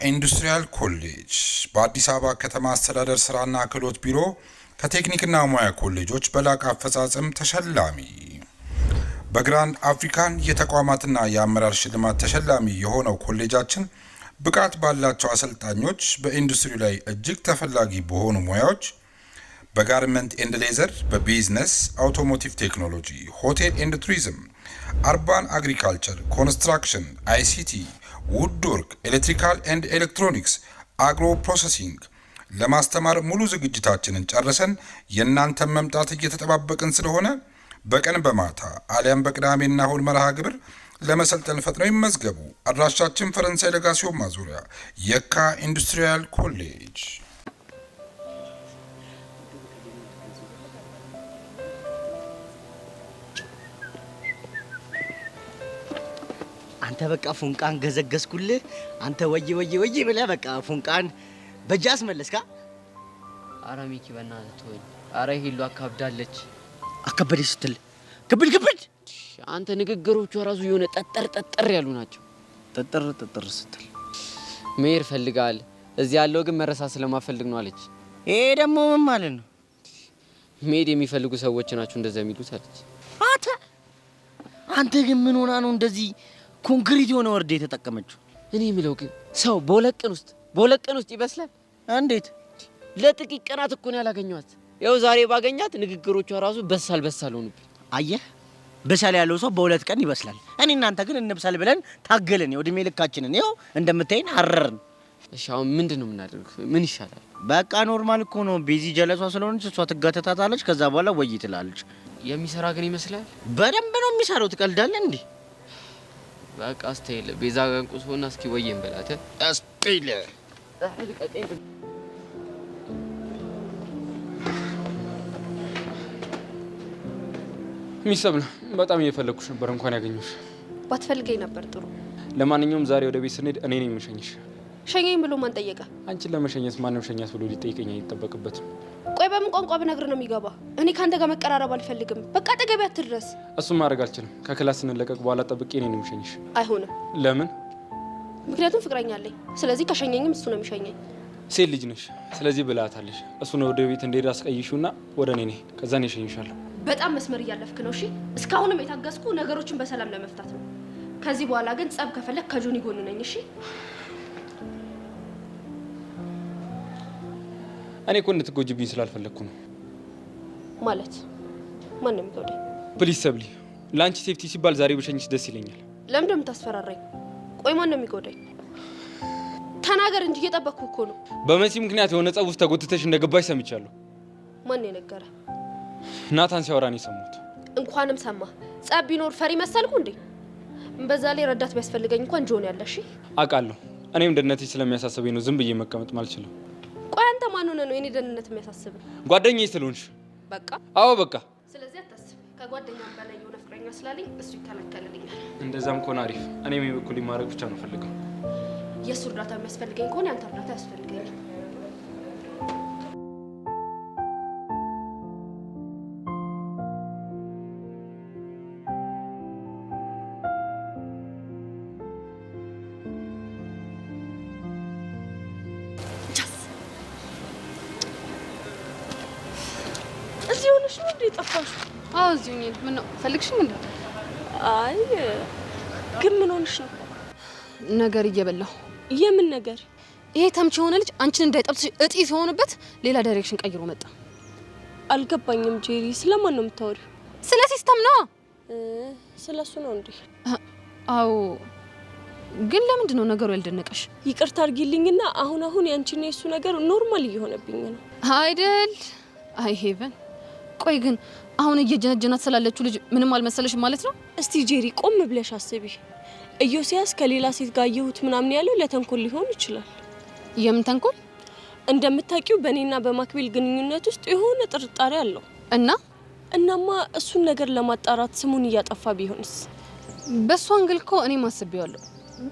ኢንዱስትሪያል ኮሌጅ በአዲስ አበባ ከተማ አስተዳደር ስራና ክህሎት ቢሮ ከቴክኒክና ሙያ ኮሌጆች በላቀ አፈጻጸም ተሸላሚ። በግራንድ አፍሪካን የተቋማትና የአመራር ሽልማት ተሸላሚ የሆነው ኮሌጃችን ብቃት ባላቸው አሰልጣኞች በኢንዱስትሪ ላይ እጅግ ተፈላጊ በሆኑ ሙያዎች በጋርመንት ኤንድ ሌዘር፣ በቢዝነስ፣ አውቶሞቲቭ ቴክኖሎጂ፣ ሆቴል ኤንድ ቱሪዝም፣ አርባን አግሪካልቸር፣ ኮንስትራክሽን፣ አይሲቲ፣ ውድወርክ፣ ኤሌክትሪካል ኤንድ ኤሌክትሮኒክስ፣ አግሮ ፕሮሰሲንግ ለማስተማር ሙሉ ዝግጅታችንን ጨርሰን የእናንተን መምጣት እየተጠባበቅን ስለሆነ በቀን በማታ አሊያም በቅዳሜና እሁድ መርሃ ግብር ለመሰልጠን ፈጥነው ይመዝገቡ። አድራሻችን ፈረንሳይ ለጋሲዮን ማዞሪያ የካ ኢንዱስትሪያል ኮሌጅ። አንተ በቃ ፉንቃን ገዘገዝኩልህ። አንተ ወይ ብለህ በቃ ፉንቃን በጃስ መለስካ። አረ ሚኪ በእናትህ ተወኝ። አረ ሂሉ አካብዳለች። አከበደች ስትል ክብድ አንተ ንግግሮቹ ራሱ የሆነ ጠጠር ያሉ ናቸው። ጠጠር ስትል መሄድ ፈልጋል። እዚህ ያለው ግን መረሳት ስለማፈልግ ነው አለች። ይሄ ደግሞ ምን ማለት ነው? መሄድ የሚፈልጉ ሰዎች ናቸው እንደዛ የሚሉት አለች። አንተ ግን ምን ሆና ነው እንደዚህ ኮንክሪት የሆነ ወርድ የተጠቀመችው? እኔ የሚለው ግን ሰው በሁለት ቀን ውስጥ ይበስላል። እንዴት? ለጥቂት ቀናት እኮ ነው ያላገኘኋት። ያው ዛሬ ባገኛት ንግግሮቿ ራሱ በሳል ሆኑብኝ። አየህ፣ በሳል ያለው ሰው በሁለት ቀን ይበስላል። እኔ እናንተ ግን እንብሳል ብለን ታገልን። የእድሜ ልካችንን ይኸው እንደምታይን አረርን። እሺ አሁን ምንድነው የምናደርገው? ምን ይሻላል? በቃ ኖርማል እኮ ነው። ቤዚ ጀለሷ ስለሆነች እሷ ትጋተታታለች። ከዛ በኋላ ወይ ትላለች። የሚሰራ ግን ይመስላል። በደንብ ነው የሚሰራው። ትቀልዳለህ እንዴ? በቃ አስተይለ ቤዛ ጋንቁስ ሆና እስኪ ወየን በላት። አስተይለ ሚሰብለ በጣም እየፈለኩሽ ነበር። እንኳን ያገኘሁሽ። ባትፈልገኝ ነበር ጥሩ። ለማንኛውም ዛሬ ወደ ቤት ስንሄድ እኔ ነኝ የምሸኝሽ። ሸኘኝ ብሎ ማን ጠየቀ? አንቺን ለመሸኘት ማንም ሸኛት ብሎ ሊጠይቀኝ አይጠበቅበትም። ቆይ በምን ቋንቋ ብነግር ነው የሚገባ? እኔ ካንተ ጋር መቀራረብ አልፈልግም። በቃ አጠገቤ አትድረስ። እሱም ማድረግ አልችልም። ከክላስ ስንለቀቅ በኋላ ጠብቄ እኔ ነኝ የምሸኝሽ። አይሆንም። ለምን? ምክንያቱም ፍቅረኛ አለኝ። ስለዚህ ከሸኘኝም እሱ ነው የሚሸኘኝ። ሴት ልጅ ነሽ፣ ስለዚህ ብልሃታለሽ። እሱን ወደ ቤት እንደሄድ አስቀይሹና ወደ እኔ ነኝ፣ ከዛ እኔ እሸኝሻለሁ። በጣም መስመር እያለፍክ ነው። እሺ እስካሁንም የታገስኩ ነገሮችን በሰላም ለመፍታት ነው። ከዚህ በኋላ ግን ጸብ ከፈለክ ከጆኒ ጎን ነኝ። እሺ እኔ እኮ እንድትጎጂብኝ ስላልፈለግኩ ነው። ማለት ማን ነው የሚጎዳኝ? ፕሊዝ ሰብሊ፣ ለአንቺ ሴፍቲ ሲባል ዛሬ በሸኝሽ ደስ ይለኛል። ለምን እንደምታስፈራራኝ? ቆይ ማን ነው የሚጎዳኝ? ተናገር እንጂ እየጠበቅኩ እኮ ነው። በመሲ ምክንያት የሆነ ጸብ ውስጥ ተጎትተሽ እንደገባሽ ሰምቻለሁ። ማን ነው የነገረ? ናታን ሲያወራ ነው የሰማሁት። እንኳንም ሰማ። ጸብ ቢኖር ፈሪ መሰልኩ እንዴ? በዛ ላይ ረዳት ቢያስፈልገኝ እንኳን ጆኒ ያለ። እሺ አውቃለሁ። እኔም ደህንነትሽ ስለሚያሳስበኝ ነው ዝም ብዬ መቀመጥ ማልችለው። ቆይ አንተ ማን ሆነህ ነው የኔ ደህንነት የሚያሳስብ? ጓደኛዬ ስለሆንሽ። በቃ አዎ በቃ። ስለዚህ አታስብ። ከጓደኛም በላይ የሆነ ፍቅረኛ ስላለኝ እሱ ይከለከልልኛል። እንደዛም ከሆነ አሪፍ። እኔም የበኩሌ ማድረግ ብቻ ነው ፈልገው። የእሱ እርዳታ የሚያስፈልገኝ ከሆነ ያንተ እርዳታ ያስፈልገኛል። እዚህ ሆነሽ ነው እንዴ ጠፋሽ? አዎ እዚሁ ነኝ። ምን ነው ፈልግሽኝ እንዴ? አይ ግን ምን ሆነሽ ነው? ነገር እየበላሁ። የምን ነገር? ይሄ ተምች የሆነ ልጅ አንቺን እንዳይጠብስሽ እጢ ሲሆንበት ሌላ ዳይሬክሽን ቀይሮ መጣ። አልገባኝም ጄሪ። ስለማን ነው የምታወሪው? ስለ ሲስተም ነው። ስለሱ ነው እንዴ? አዎ። ግን ለምንድን ነው ነገሩ ያልደነቀሽ? ይቅርታ አድርጊልኝና አሁን ያንቺና የሱ ነገር ኖርማል እየሆነብኝ ነው አይደል? አይ ሄቨን። ቆይ ግን አሁን እየጀነጀናት ስላለችው ልጅ ምንም አልመሰለሽም ማለት ነው? እስቲ ጄሪ ቆም ብለሽ አስቢ። ኢዮስያስ ከሌላ ሴት ጋር ይሁት ምናምን ያለው ለተንኮል ሊሆን ይችላል። የምን ተንኮል? እንደምታውቂው በእኔና በማክቤል ግንኙነት ውስጥ የሆነ ጥርጣሬ አለው። እናማ እሱን ነገር ለማጣራት ስሙን እያጠፋ ቢሆንስ? በሷ አንግል እኮ እኔ ማስቤዋለሁ።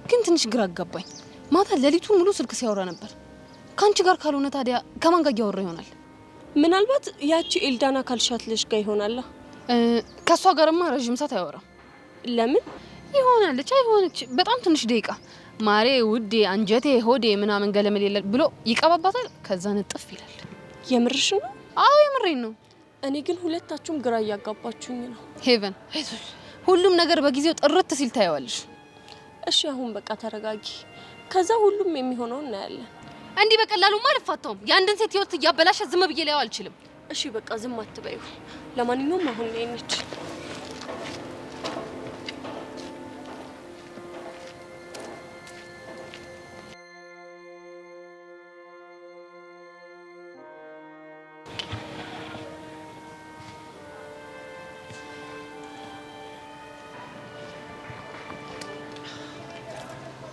ግን ትንሽ ግራ አጋባኝ። ማታ ሌሊቱን ሙሉ ስልክ ሲያወራ ነበር። ካንቺ ጋር ካልሆነ ታዲያ ከማን ጋር ያወራ ይሆናል? ምናልባት ያቺ ኤልዳና ካልሻት ልጅ ጋር ይሆናል። ከሷ ጋርማ ረጅም ሰዓት አያወራም። ለምን? ይሆናለች አይሆነች በጣም ትንሽ ደቂቃ ማሬ ውዴ አንጀቴ ሆዴ ምናምን ገለመል የለ ብሎ ይቀባባታል። ከዛ ንጥፍ ይላል። የምርሽ ነው? አዎ የምሬን ነው። እኔ ግን ሁለታችሁም ግራ እያጋባችሁኝ ነው። ሄቨን ሁሉም ነገር በጊዜው ጥርት ሲል ታየዋለሽ። እሺ አሁን በቃ ተረጋጊ። ከዛ ሁሉም የሚሆነው እናያለን። እንዲህ በቀላሉ አልፋታውም። የአንድን ሴት ህይወት እያበላሸ ዝም ብዬ ላየው አልችልም። እሺ በቃ ዝም አትበዩ። ለማንኛውም አሁን ነይ እንሂድ።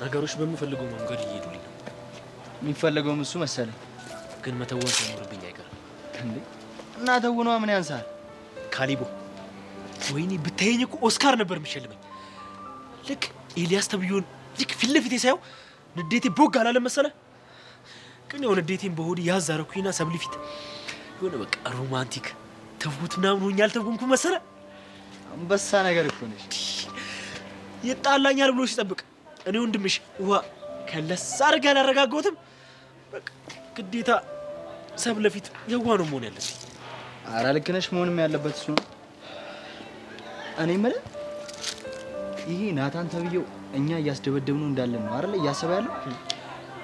ነገሮች በምፈልገው መንገድ እየሄዱልኝ ነው። የሚፈለገውም እሱ መሰለኝ። ግን መተወን ሳይኖርብኝ አይቀርም። እንዴ እና ተውኗ ምን ያንሳል? ካሊቦ ወይኔ ብታየኝ እኮ ኦስካር ነበር የሚሸልመኝ። ልክ ኤልያስ ተብዮን ልክ ፊት ለፊቴ ሳየው ንዴቴ ቦግ አላለም መሰለህ? ግን ያው ንዴቴን በሆዴ ያዝ አደረኩኝና ሰብሊ ፊት የሆነ በቃ ሮማንቲክ ተውት ምናምን ሆኜ አልተውኩ መሰለህ? አንበሳ ነገር እኮ ነሽ። ይጣላኛል ብሎ ሲጠብቅ እኔ ወንድምሽ ውሃ ከለስ አድርጌ አላረጋጋሁትም። በቃ ግዴታ ሰብለ ፊት የዋህ ነው መሆን ያለብኝ። ኧረ ልክ ነሽ። መሆንም ያለበት እሱ ነው። እኔ የምልህ ይሄ ናታን ተብዬው እኛ እያስደበደብነው እንዳለን ነው አይደል እያሰበ ያለው?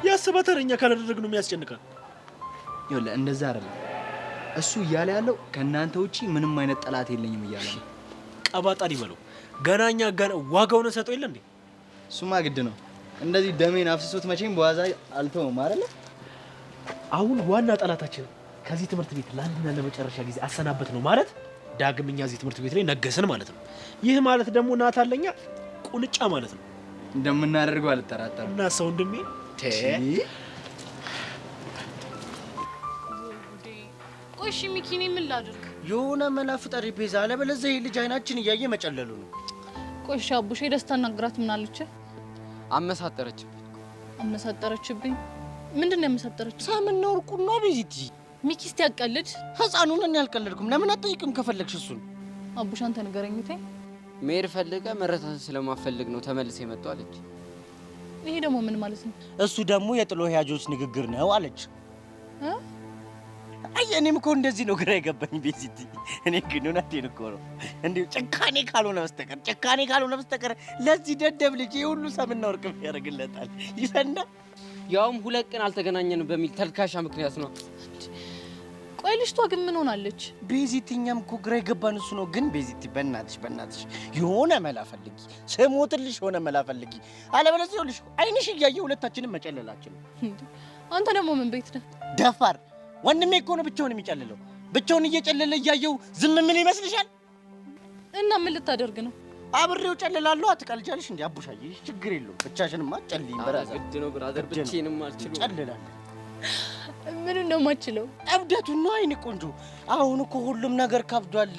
ያሰባታል እኛ ካላደረግነው የሚያስጨንቃል። ይኸውልህ እንደዛ አይደለም እሱ እያለ ያለው ከእናንተ ውጪ ምንም አይነት ጠላት የለኝም እያለ ነው። ቀባጣሪ በለው ገና እኛ ጋር ዋጋውን ሰጠው የለ እንዴ? እሱማ ግድ ነው። እንደዚህ ደሜን አፍስሶት መቼም በዋዛ አልተውም አይደል? አሁን ዋና ጠላታችን ከዚህ ትምህርት ቤት ለአንድና ለመጨረሻ ጊዜ አሰናበት ነው ማለት ዳግም እኛ እዚህ ትምህርት ቤት ላይ ነገሰን ማለት ነው። ይህ ማለት ደግሞ ናታን ለኛ ቁንጫ ማለት ነው። እንደምናደርገው አልጠራጠርም። እና ሰው እንደሚ ቆይ እሺ ሚኪ እኔ ምን ላድርግ? የሆነ መላ ፍጠሪ ቤዛ፣ አለበለዚያ ይሄ ልጅ አይናችን እያየ መጨለሉ ነው። ቆይ እሺ አቡሽ ደስታ ናግራት ምን አለች? አመሳጠረችብኝ። አመሳጠረችብኝ? ምንድን ነው ያመሳጠረች? ሳምና ወርቁን ነው ቤዚቲ። ሚኪ እስቲ ያቀልድ። ህፃኑን እኔ አልቀለድኩም። ለምን አትጠይቅም ከፈለግሽ እሱን? አቡሽ አንተ ንገረኝ ተይ። መሄድ ፈልገ መረታትን ስለማፈልግ ነው ተመልሰ የመጣው አለች። ይሄ ደግሞ ምን ማለት ነው? እሱ ደግሞ የጥሎ ያጆች ንግግር ነው አለች። አይ እኔም እኮ እንደዚህ ነው ግራ የገባኝ ቤዚቲ። እኔ ግን እውነቴን እኮ ነው። እንዴ ጭካኔ ካልሆነ በስተቀር ለዚህ ደደብ ልጅ ሁሉ ሰምና ወርቅ ያደርግለታል ይፈንዳ። ያውም 2 ቀን አልተገናኘንም በሚል ተልካሻ ምክንያት ነው። ቆይ ልጅቷ ግን ምን ሆናለች? ቤዚቲ እኛም እኮ ግራ የገባን እሱ ነው። ግን ቤዚቲ በእናትሽ የሆነ መላ ፈልጊ፣ ስሞትልሽ የሆነ መላ ፈልጊ። አለበለዚያ ይኸውልሽ አይንሽ እያየ ሁለታችንም መጨለላችን ነው። አንተ ደግሞ ምን ቤት ነህ? ደፋር ወንድሜ እኮ ነው ብቻውን የሚጨልለው። ብቻውን እየጨለለ እያየው ዝም ምን ይመስልሻል? እና ምን ልታደርግ ነው? አብሬው ጨልላለሁ። አትቀልጃለሽ እንዴ አቡሻዬ? ችግር የለውም ብቻሽንማ ጨልይ። ብራዘር ግድ ነው ብራዘር፣ ብቻዬንም አልችልም። ጨልላለሁ። ምን ነው የማችለው? እብደቱ ነው። አይኔ ቆንጆ፣ አሁን እኮ ሁሉም ነገር ከብዷል።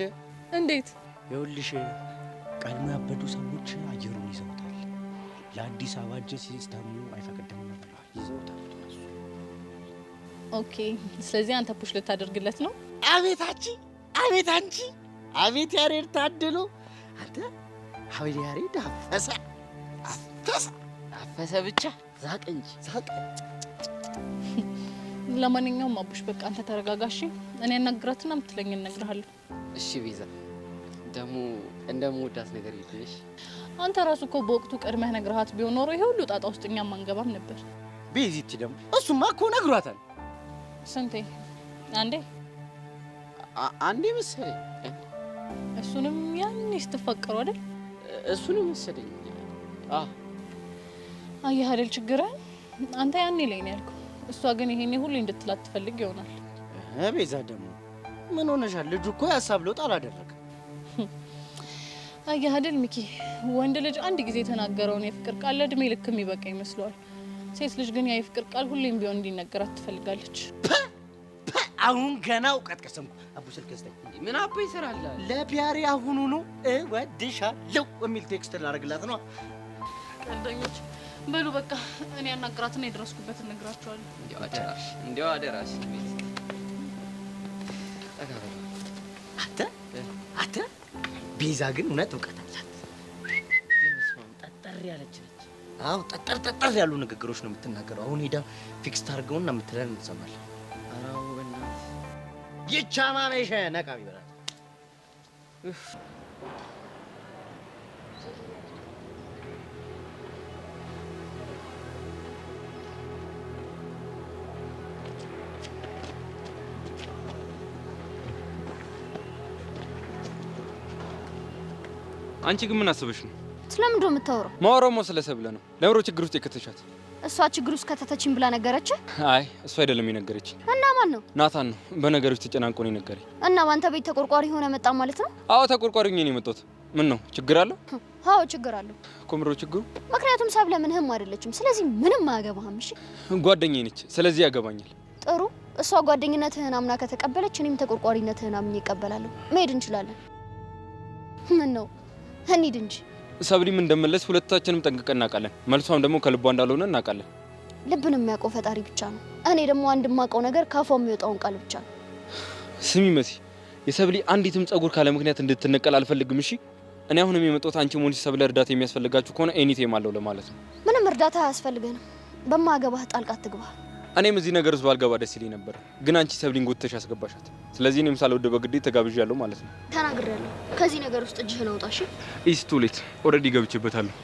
እንዴት? ይኸውልሽ ቀድሞ ያበዱ ሰዎች አየሩን ይዘውታል። ለአዲስ አበባ እጅ ሲስተሙ አይፈቅድም ብለዋል። ይዘውታል። ኦኬ፣ ስለዚህ አንተ ፑሽ ልታደርግለት ነው? አቤት አንቺ፣ አቤት ያሬድ ታድሎ። አንተ አቤት ያሬድ አፈሰ ብቻ ዛቅ እንጂ ዛቅ። ለማንኛውም አቡሽ በቃ አንተ ተረጋጋሽ። እኔ አናግራትና የምትለኝ እነግርሃለሁ። እሺ ቤዛ፣ ደግሞ እንደምወዳት ነገር ይልሽ። አንተ ራሱ እኮ በወቅቱ ቀድመህ ነግረሃት ቢሆን ኖሮ ይሄ ሁሉ ጣጣ ውስጥ እኛም አንገባም ነበር። ቤዚቲ ደግሞ እሱማ እኮ ነግሯታል። ስንቴ? አንዴ መሰለኝ። እሱንም ያኔ ስትፈቀሩ አይደል? እሱንም መሰለኝ። አየህ አይደል ችግርህ? አንተ ያኔ ላይ ነው ያልከው። እሷ ግን ይሄኔ ሁሌ እንድትላት ትፈልግ ይሆናል። ቤዛ ደግሞ ምን ሆነሻል? ልጁ እኮ ያሳብ ለውጥ አላደረገም። አየህ አይደል ሚኪ፣ ወንድ ልጅ አንድ ጊዜ የተናገረውን የፍቅር ቃል ለእድሜ ልክ የሚበቃ ይመስለዋል። ሴት ልጅ ግን ያ የፍቅር ቃል ሁሌም ቢሆን እንዲነገራት ትፈልጋለች። አሁን ገና እውቀት ቀሰምኩ። አቡ ስልክ ስጠኝ። ምን አባ ይሰራል? ለፒያሪ አሁኑኑ እወድሻለሁ የሚል ቴክስት ላደርግላት ነው። ቀልደኞች በሉ በቃ እኔ ያናግራትና የደረስኩበትን እነግራቸዋለሁ። እንዲያው አደራሽ አንተ ቤዛ ግን እውነት እውቀት አላት። የመስማም ጠጠር ያለች ነች። አዎ ጠጠር ያሉ ንግግሮች ነው የምትናገረው። አሁን ሄዳ ፊክስ ታርገውና የምትለን እንሰማለን። አራው በእናትህ ይቻማመሽ ነቃቢ በላት። አንቺ ግን ምን አስበሽ ነው? ስለምንድን ነው የምታወራው? ማወራው ስለ ሰብለ ነው። ለምሮ ችግር ውስጥ የከተሻት እሷ ችግር ውስጥ ከተተችኝ ብላ ነገረች? አይ እሱ አይደለም የነገረችኝ። እና ማን ነው? ናታን ነው። በነገሮች ተጨናንቆ ነው የነገረኝ። እና ባንተ ቤት ተቆርቋሪ ሆነ መጣ ማለት ነው? አዎ ተቆርቋሪ ሆኜ ነው የመጣሁት። ምን ነው ችግር አለው? አዎ ችግር አለው። ኮምሮ ችግሩ ምክንያቱም ሰብለ ምንህም አይደለችም። ስለዚህ ምንም አያገባህም። እሺ ጓደኛዬ ነች። ስለዚህ ያገባኛል። ጥሩ። እሷ ጓደኝነትህን አምና ከተቀበለች እኔም ተቆርቋሪነትህን አምኜ እቀበላለሁ። መሄድ እንችላለን። ምን ነው እንሂድ እንጂ። ሰብሊም እንደመለስ ሁለታችንም ጠንቅቀን እናውቃለን። መልሷም ደግሞ ከልቧ እንዳልሆነ እናውቃለን። ልብን የሚያውቀው ፈጣሪ ብቻ ነው። እኔ ደግሞ አንድ የማውቀው ነገር ካፏ የሚወጣውን ቃል ብቻ ነው። ስሚ መሲ፣ የሰብሊ አንዲትም ጸጉር ካለ ምክንያት እንድትነቀል አልፈልግም። እሺ እኔ አሁንም የመጣሁት አንቺ ሞንሲ ሰብለ እርዳታ የሚያስፈልጋችሁ ከሆነ ኤኒቴም አለው ለማለት ነው። ምንም እርዳታ አያስፈልገንም። በማገባህ ጣልቃ አትግባ። እኔም እዚህ ነገር ውስጥ ባልገባ ደስ ይለኝ ነበር፣ ግን አንቺ ሰብሊን ጎትተሽ ያስገባሻት። ስለዚህ እኔም ሳልወድ በግዴ ተጋብዣለሁ ማለት ነው። ተናግሬያለሁ። ከዚህ ነገር ውስጥ እጅህን አውጣ። እሺ ኢስ ቱ ሌት ኦልሬዲ ገብቼበታለሁ።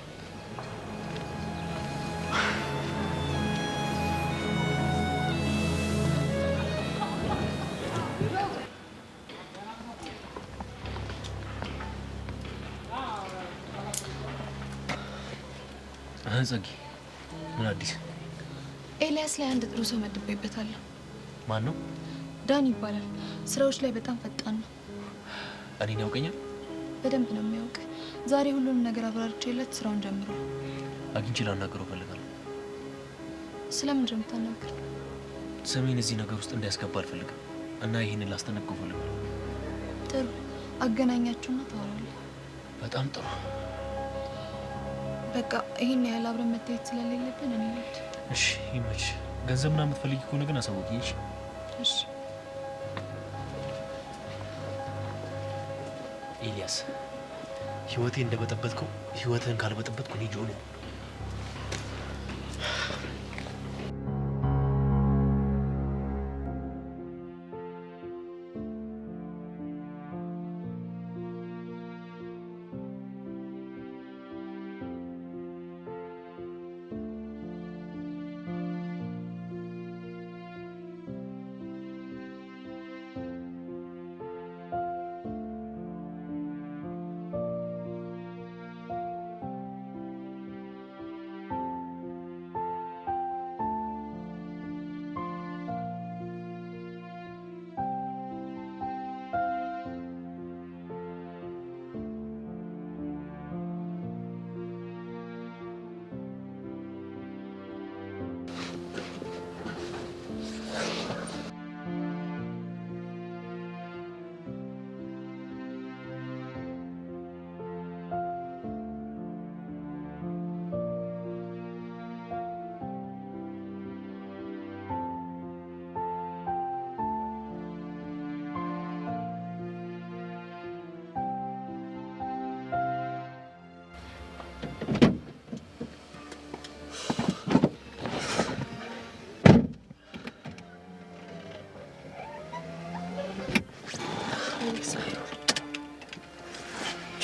ጸጊ ምን አዲስ? ኤልያስ ላይ አንድ ጥሩ ሰው መድቤበታለሁ። ማን ነው? ዳን ይባላል። ስራዎች ላይ በጣም ፈጣን ነው። እኔን ያውቀኛል? በደንብ ነው የሚያውቅ። ዛሬ ሁሉንም ነገር አብራርቼለት ስራውን ጀምሯል። አግኝቼ ላናገረው እፈልጋለሁ። ስለምንድን ነው የምታናግረው? ስሜን እዚህ ነገር ውስጥ እንዲያስገባ አልፈልግም እና ይህንን ላስጠነቅቀው እፈልጋለሁ። ጥሩ፣ አገናኛችሁና ታወራለህ። በጣም ጥሩ። በቃ ይህን ያህል አብረን መታየት ስለሌለብን እኔ ልሂድ። እሺ ይመች። ገንዘብ ምናምን የምትፈልጊ ከሆነ ግን አሳውቂኝ። እሺ እሺ። ኤልያስ፣ ህይወቴ እንደበጠበጥከው ህይወትህን ካልበጠበጥኩ እኔ ጆ ነው።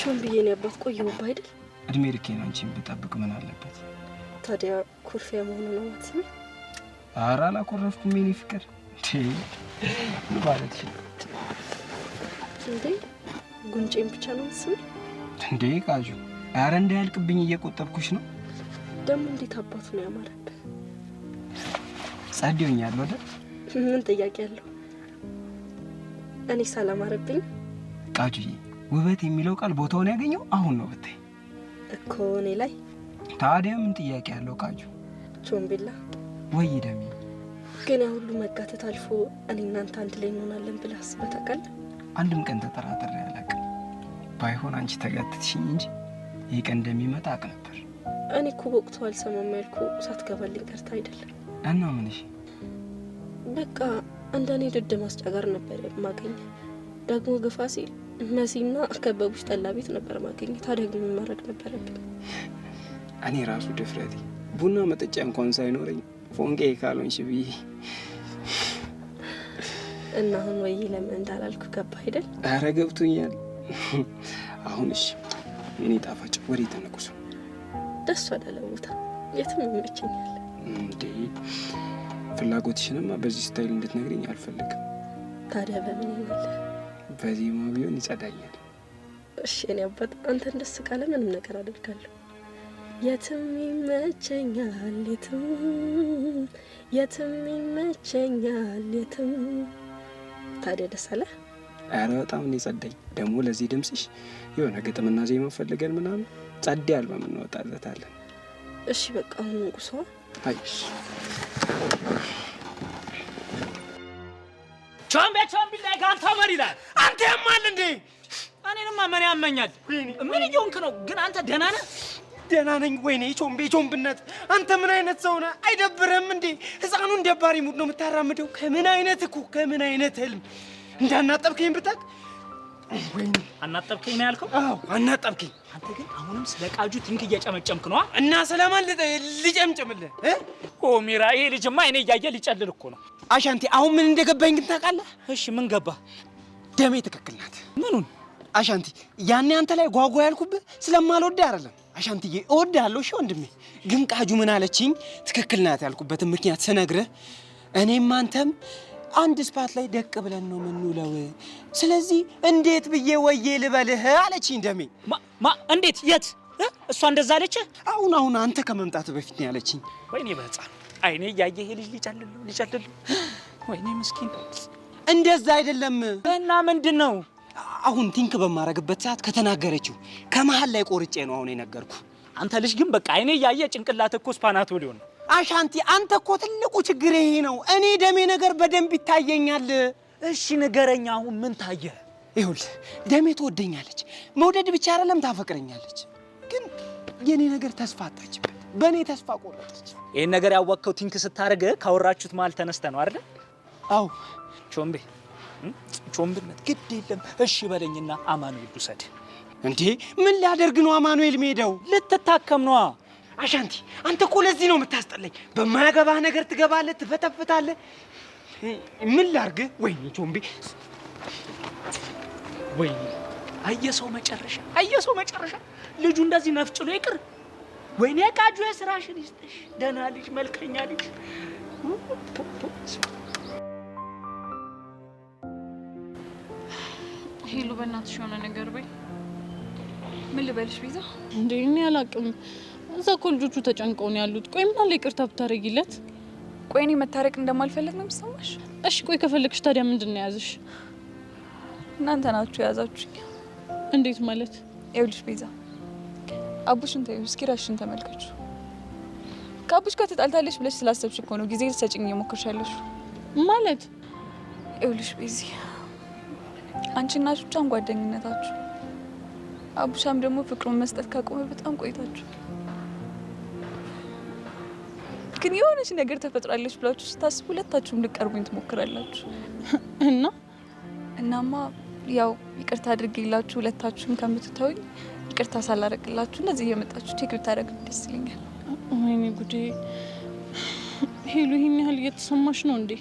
ቾን ብዬ ነው ያባት ቆየሁብህ አይደል? እድሜ ልኬን አንቺን ብጠብቅ ምን አለበት? ታዲያ ኩርፊያ መሆኑ ነው ማለት ነው? ኧረ አላኮረፍኩም የኔ ፍቅር። ማለት እንዴ ጉንጬን ብቻ ነው መስል እንዴ ቃጁ? ኧረ እንዳያልቅብኝ እየቆጠብኩሽ ነው። ደግሞ እንዴት አባቱ ነው ያማረብህ? ጸዴውኛለሁ አይደል? ምን ጥያቄ አለው? እኔ ሳላማረብኝ ቃጁዬ፣ ውበት የሚለው ቃል ቦታውን ያገኘው አሁን ነው ብታይ እኮ እኔ ላይ። ታዲያ ምን ጥያቄ ያለው ቃጁ? ቾምቤላ ወይ ደሜ፣ ግን ያ ሁሉ መጋተት አልፎ እኔ እናንተ አንድ ላይ እንሆናለን ብለህ አስበህ ታውቃለህ? አንድም ቀን ተጠራጥሬ አላውቅም። ባይሆን አንቺ ተጋትትሽኝ እንጂ ይህ ቀን እንደሚመጣ አውቅ ነበር። እኔ እኮ በወቅቱ አልሰማም ያልኩ ሳትገባልኝ ቀርታ አይደለም። እና ምንሽ? በቃ እንደኔ ድድ ማስጫ ጋር ነበር ማገኘ። ደግሞ ግፋ ሲል መሲና ከበቡሽ ጠላ ቤት ነበር ማገኘ። ታዲያ ግን ምን ማድረግ ነበረብኝ? እኔ ራሱ ድፍረቴ ቡና መጠጫ እንኳን ሳይኖረኝ ፎንቄ ካልሆንሽ ብዬ እና አሁን ወይ ለምን እንዳላልኩ ገባ አይደል? ኧረ ገብቶኛል። አሁን እሺ እኔ ጣፋጭ ወሬ ተነኩሱ ደስ ወዳለ ቦታ የትም ይመቸኛል። እንዴ ፍላጎትሽንማ በዚህ ስታይል እንድትነግሪኝ አልፈልግም። ታዲያ በምን ይሆናል? በዜማ ቢሆን ይጸዳኛል። እሺ እኔ አባት አንተን ደስ ካለ ምንም ነገር አደርጋለሁ። የትም ይመቸኛል የትም የትም ይመቸኛል የትም። ታዲያ ደስ አለ? ኧረ በጣም ነው የጸዳኝ። ደግሞ ለዚህ ድምጽሽ የሆነ ግጥምና ዜማ ፈልገን ምናምን ጸዴ አልበም እናወጣለታለን። እሺ በቃ አሁን እንቁሷ። አይሽ ቾምቤ ላይ ጋንታ መሪ ይላል። አንተ ያማል እንዴ? እኔንማ ምን ያመኛል? ምን እየሆንክ ነው? ግን አንተ ደህና ነህ? ደህና ነኝ። ወይኔ ቾምቤነት፣ አንተ ምን አይነት ሰው ነህ? አይደብርህም እንዴ? ህፃኑን ደባሪ ሙድ ነው የምታራምደው። ከምን አይነት ህልም እንዳናጠብከኝ ብታውቅ። ወይኔ አናጠብከኝ ነው ያልከው? አዎ አናጠብከኝ። አንተ ግን አሁንም ስለ ቃጁ ትንክ እየጨመጨምክ ነው። እና ስለማን ልጨምጭምልህ? ኦ ሚራ፣ ይሄ ልጅማ እኔ እያየ ሊጨልል እኮ ነው። አሻንቲ፣ አሁን ምን እንደገባኝ ግን ታውቃለህ? እሺ ምን ገባ? ደሜ ትክክል ናት። ምኑን? አሻንቲ፣ ያኔ አንተ ላይ ጓጓ ያልኩብህ ስለማልወድህ አይደለም። አሻንቲዬ እወድሃለሁ። እሺ ወንድሜ፣ ግን ቃጁ ምን አለችኝ? ትክክል ናት ያልኩበትን ምክንያት ስነግርህ እኔም አንተም አንድ ስፓት ላይ ደቅ ብለን ነው የምንውለው። ስለዚህ እንዴት ብዬ ወዬ ልበልህ አለችኝ ደሜ። እንዴት? የት? እሷ እንደዛ አለች? አሁን አንተ ከመምጣት በፊት ነው ያለችኝ። ወይኔ በህፃን አይኔ እያየ ይሄ ልጅ ሊጨልሉ። ወይኔ ምስኪን። እንደዛ አይደለም። እና ምንድን ነው? አሁን ቲንክ በማረግበት ሰዓት ከተናገረችው ከመሃል ላይ ቆርጬ ነው አሁን የነገርኩ። አንተ ልጅ ግን በቃ አይኔ እያየ ጭንቅላት እኮ ስፓናቶ ሊሆን ነው። አሻንቲ፣ አንተ እኮ ትልቁ ችግር ይሄ ነው። እኔ ደሜ ነገር በደንብ ይታየኛል። እሺ ንገረኛ፣ አሁን ምን ታየ? ይኸውልህ ደሜ ትወደኛለች፣ መውደድ ብቻ አይደለም ታፈቅረኛለች። ግን የኔ ነገር ተስፋ አጣችበት፣ በእኔ ተስፋ ቆረጠች። ይህን ነገር ያወቅከው ቲንክ ስታደርግ ካወራችሁት መሀል ተነስተ ነው አይደል? አዎ ቾምብነት ግድ የለም። እሺ በለኝና አማኑኤል ውሰድ። እንዴ ምን ሊያደርግ ነው አማኑኤል ሜዳው? ልትታከም ነዋ። አሻንቲ፣ አንተ እኮ ለዚህ ነው የምታስጠላኝ። በማያገባህ ነገር ትገባለህ፣ ትፈተፍታለህ። ምን ላርግ? ወይኔ ቾምቤ፣ ወይኔ አየሰው መጨረሻ ልጁ እንደዚህ ነፍጭሎ ይቅር። ወይኔ ቃጁ የስራሽን ይስጥሽ። ደህና ልጅ፣ መልከኛ ልጅ። ሄሉ በእናትሽ የሆነ ነገር በይ። ምን ልበልሽ ቤዛ? እንዴ እኔ አላቅም። እዛ እኮ ልጆቹ ተጨንቀው ነው ያሉት። ቆይ ምን አለ ይቅርታ ብታረጊለት? ቆይ እኔ መታረቅ እንደማልፈልግ ነው የሚሰማሽ? እሺ ቆይ ከፈለግሽ ታዲያ ምንድን ነው የያዝሽ? እናንተ ናችሁ የያዛችሁኝ። እንዴት ማለት? ይኸውልሽ ቤዛ፣ አቡሽን ተይው፣ እስኪ ራስሽን ተመልከቹ። ከአቡሽ ጋር ተጣልታለሽ ብለሽ ስላሰብሽ እኮ ነው ጊዜ ልትሰጪኝ እየሞከርሽ ያለሽው። ማለት ይኸውልሽ ቤዚ፣ አንቺና ቹቻን ጓደኝነታችሁ፣ አቡሻም ደግሞ ፍቅሩን መስጠት ካቆመ በጣም ቆይታችሁ፣ ግን የሆነች ነገር ተፈጥራለች ብላችሁ ስታስቡ ሁለታችሁም ልቀርቡኝ ትሞክራላችሁ። እናማ ያው ይቅርታ አድርጌላችሁ ሁለታችሁም ከምትተውኝ ይቅርታ ሳላረግላችሁ እንደዚህ እየመጣችሁ ቼክ ብታደርግ ደስ ይለኛል። ወይኔ ጉዴ! ሄሉ ይሄን ያህል እየተሰማሽ ነው እንዴ?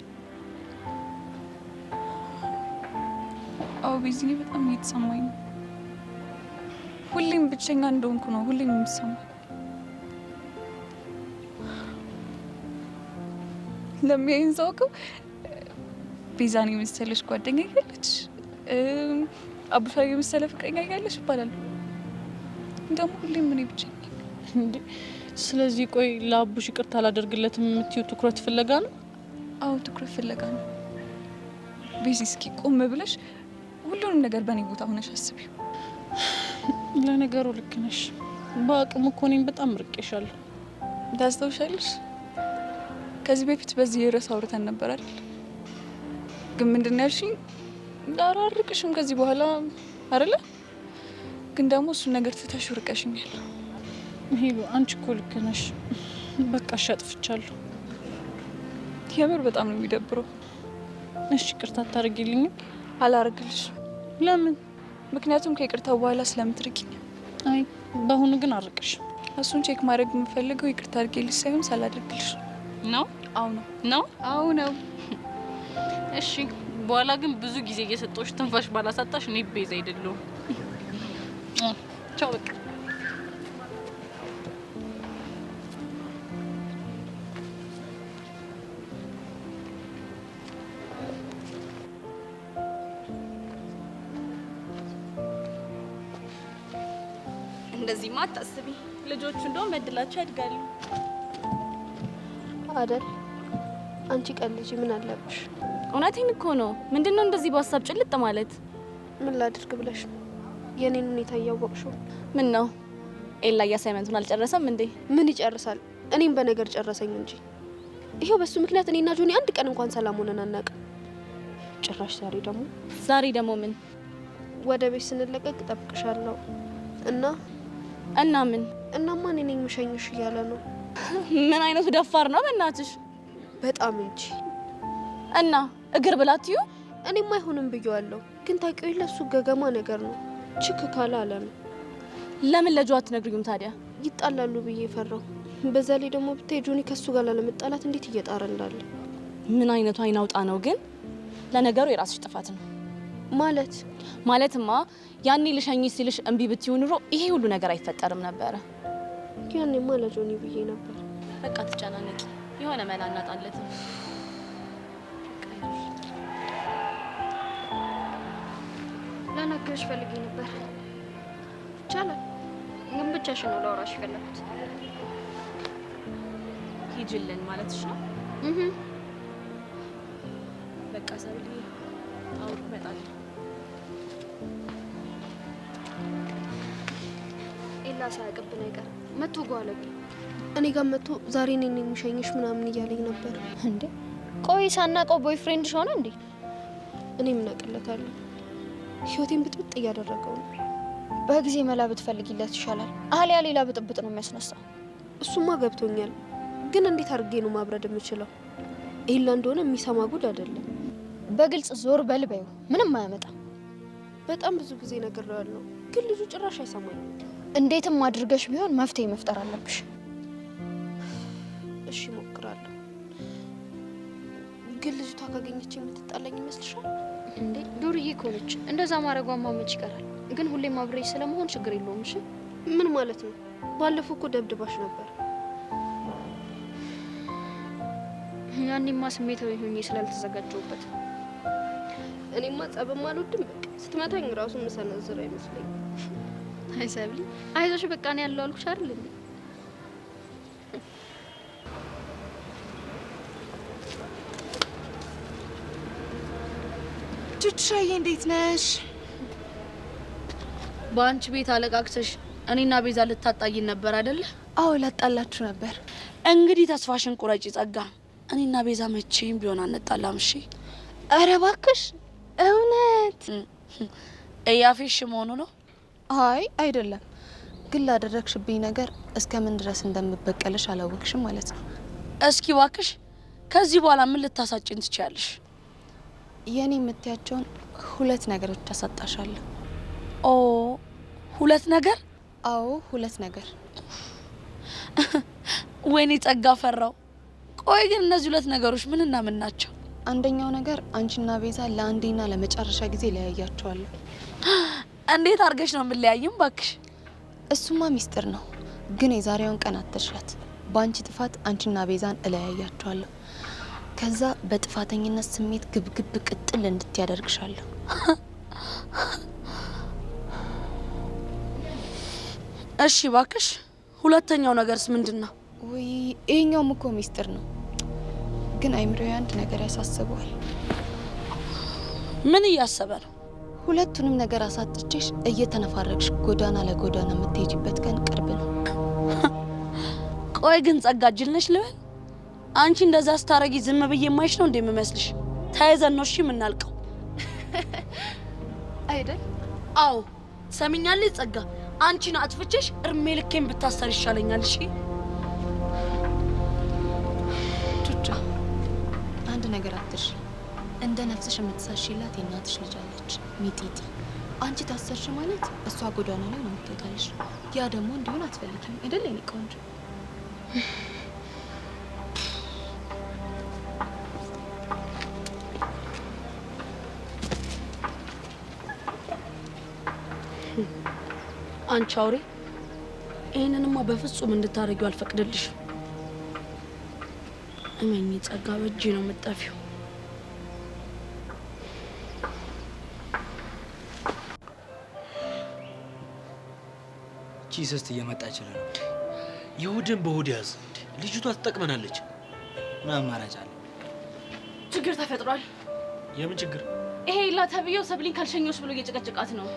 አዎ ቤዚ፣ በጣም እየተሰማኝ ነው። ሁሌም ብቸኛ እንደሆንኩ ነው ሁሌም የሚሰማኝ። ለሚያይን ሰው እኮ ቤዛን የመሰለች ጓደኛ እያለች አቡሻ የመሰለ ፍቅረኛ እያለች ይባላል። ደግሞ ሁሌም እኔ ብቸኛ እንዴ። ስለዚህ ቆይ ለአቡሽ ይቅርታ አላደርግለትም የምትይው ትኩረት ፍለጋ ነው? አዎ ትኩረት ፍለጋ ነው። ቤዚ፣ እስኪ ቆም ብለሽ ሁሉንም ነገር በእኔ ቦታ ሆነሽ አስቢው። ለነገሩ ልክ ነሽ። በአቅም እኮ እኔም በጣም ርቄሻለሁ። ታስታውሻለሽ? ከዚህ በፊት በዚህ ርዕስ አውርተን ነበር አይደል? ግን ምንድን ነው ያልሽኝ? አላርቅሽም ከዚህ በኋላ አይደለ? ግን ደግሞ እሱን ነገር ትተሽ ርቀሽኛል። ሄሉ፣ አንቺ እኮ ልክ ነሽ። በቃ እሺ፣ አጥፍቻለሁ። የምር በጣም ነው የሚደብረው። እሺ ይቅርታ አታደርጊልኝም? አላረግልሽም። ለምን? ምክንያቱም ከይቅርታ በኋላ ስለምትርቂኝ። አይ በአሁኑ ግን አርቅሽም። እሱን ቼክ ማድረግ የምፈልገው ይቅርታ አድርጌልሽ ሳይሆን ሳላደርግልሽ ነው። አዎ ነው ነው። አዎ ነው። እሺ በኋላ ግን ብዙ ጊዜ እየሰጠሁሽ ትንፋሽ ባላሳጣሽ እኔ ቤዛ አይደለሁም። ቻው በቃ። እንደዚህ ማታስቢ ልጆቹ እንደውም እድላቸው ያድጋሉ አይደል? አንቺ ቀልጂ ምን አለብሽ? እውነቴን እኮ ነው። ምንድነው እንደዚህ በሀሳብ ጭልጥ ማለት? ምን ላድርግ ብለሽ ነው? የኔን ሁኔታ እያወቅሽው። ምን ነው ኤላ አሳይመንቱን አልጨረሰም እንዴ? ምን ይጨርሳል? እኔም በነገር ጨረሰኝ እንጂ ይሄው በሱ ምክንያት እኔና ጆኒ አንድ ቀን እንኳን ሰላም ሆነን አናውቅም። ጭራሽ ዛሬ ደግሞ ምን? ወደ ቤት ስንለቀቅ እጠብቅሻለሁ እና ምን? እናማ እኔ ነኝ የምሸኝሽ እያለ ነው። ምን አይነቱ ደፋር ነው በእናትሽ! በጣም እንጂ። እና እግር ብላትዩ እኔማ አይሆንም ብየዋለሁ፣ ግን ታውቂው ለሱ ገገማ ነገር ነው። ችክ ካለ አለ ነው። ለምን ለጆ አትነግሪውም ታዲያ? ይጣላሉ ብዬ ፈራው። በዛ ላይ ደግሞ ብታይ ጆኒ ከሱ ጋር ላለመጣላት እንዴት እየጣረ እንዳለ። ምን አይነቱ አይናውጣ ነው ግን! ለነገሩ የራስሽ ጥፋት ነው ማለትማ ያኔ ልሸኝ ሲልሽ እምቢ ብትዩ ኑሮ ይሄ ሁሉ ነገር አይፈጠርም ነበረ። ያኔማ ለጆኒ ብዬ ነበር። በቃ ትጨናነቂ፣ የሆነ መላ እናጣለትም። ላናግርሽ ፈልጌ ነበር። ይቻላል? ግን ብቻሽን ነው ላውራሽ የፈለኩት። ሂጅልን ማለትሽ ነው? በቃ ሰብሊ አውቅ እመጣለሁ። ኤላ ሳያውቅብን አይቀር መቶ ጓለብኝ። እኔ ጋር መቶ ዛሬ እኔን የሚሸኝሽ ምናምን እያለኝ ነበር። እንዴ ቆይ ሳናውቀው ቦይፍሬንድሽ ሆነ እንዴ? እኔ ምን አውቅለታለሁ? ህይወቴን ብጥብጥ እያደረገው ነው። በጊዜ መላ ብትፈልጊለት ይሻላል። አሊያ ሌላ ብጥብጥ ነው የሚያስነሳው። እሱማ ገብቶኛል፣ ግን እንዴት አድርጌ ነው ማብረድ የምችለው? ኤላ እንደሆነ የሚሰማ ጉድ አይደለም። በግልጽ ዞር በልበዩ፣ ምንም አያመጣም። በጣም ብዙ ጊዜ ነግሬዋለሁ፣ ግን ልጁ ጭራሽ አይሰማኝም። እንዴትም አድርገሽ ቢሆን መፍትሄ መፍጠር አለብሽ። እሺ እሞክራለሁ። ግን ልጅቷ ካገኘች የምትጣላኝ ይመስልሻል? እንዴ ዱርዬ እኮ ነች። እንደዛ ማድረጓማ መች ይቀራል። ግን ሁሌም አብሬሽ ስለመሆን ችግር የለውም። እሺ ምን ማለት ነው? ባለፈው እኮ ደብድባሽ ነበር። ያኔማ ስሜታዊ ሆኜ ስላልተዘጋጀሁበት። እኔማ ጸብም አልወድም። በቃ ስትመታኝ ራሱ መሰነዝር አይመስለኝም። አይ ሰብሊ አይዞሽ፣ በቃ ነው ያለው አልኩሽ አይደል እንዴ? ቹቻዬ እንዴት ነሽ? በአንቺ ቤት አለቃቅሰሽ እኔና ቤዛ ልታጣይን ነበር አይደለ? አዎ ላጣላችሁ ነበር። እንግዲህ ተስፋሽን ቁረጪ ጸጋ። እኔና ቤዛ መቼም ቢሆን አንጣላም። እሺ? ኧረ እባክሽ እውነት እያፌሽ መሆኑ ነው? አይ አይደለም፣ ግን ላደረግሽብኝ ነገር እስከምን ድረስ እንደምበቀልሽ አላወቅሽም ማለት ነው። እስኪ እባክሽ ከዚህ በኋላ ምን ልታሳጭን ትችያለሽ? የኔ የምትያቸውን 2 ነገሮች ታሳጣሻለሁ። ኦ 2 ነገር? አዎ 2 ነገር። ወይኔ ጸጋ ፈራው። ቆይ ግን እነዚህ 2 ነገሮች ምንና ምን ናቸው? አንደኛው ነገር አንቺና ቤዛ ለአንዴና ለመጨረሻ ጊዜ ለያያቸዋለሁ። እንዴት አድርገሽ ነው የምንለያይም? ባክሽ እሱማ ሚስጥር ነው፣ ግን የዛሬውን ቀን አትርሻት። በአንቺ ጥፋት አንቺና ቤዛን እለያያቸዋለሁ። ከዛ በጥፋተኝነት ስሜት ግብግብ ቅጥል እንድትያደርግሻለሁ። እሺ ባክሽ፣ ሁለተኛው ነገርስ ምንድነው? ወይ ይሄኛውም እኮ ሚስጥር ነው፣ ግን አይምሮዬ አንድ ነገር ያሳስበዋል። ምን እያሰበ ነው? ሁለቱንም ነገር አሳጥቼሽ እየተነፋረቅሽ ጎዳና ለጎዳና የምትሄጂበት ቀን ቅርብ ነው። ቆይ ግን ጸጋ ጅል ነሽ ልበል? አንቺ እንደዛ ስታረጊ ዝም ብዬ የማይሽ ነው እንደምመስልሽ? ተያይዘን ነው እሺ የምናልቀው አይደል? አዎ ሰሚኛለሽ ጸጋ፣ አንቺን አጥፍቼሽ እርሜ ልኬን ብታሰር ይሻለኛል። እሺ ቹቻ፣ አንድ ነገር አትርሺ። እንደ ነፍስሽ የምትሳሺላት የእናትሽ ልጅ አለች ሚጢጢ። አንቺ ታሰርሽ ማለት እሷ ጎዳና ላይ ነው የምትወጣልሽ። ያ ደግሞ እንዲሆን አትፈልጊም አይደል? የኔ ቆንጆ አንቺ አውሬ፣ ይሄንንማ በፍጹም እንድታረጊው አልፈቅድልሽም። እመኚ ጸጋ፣ በእጄ ነው የምጠፊው። ጂሰስ እየመጣች ነው። ይሁድን በሆድ ያዝ። ልጅቷ ትጠቅመናለች። ምን አማራጭ አለ? ችግር ተፈጥሯል። የምን ችግር? ይሄ ኢላ ተብዬው ሰብሊን ካልሸኘሁሽ ብሎ እየጨቀጨቃት ነው።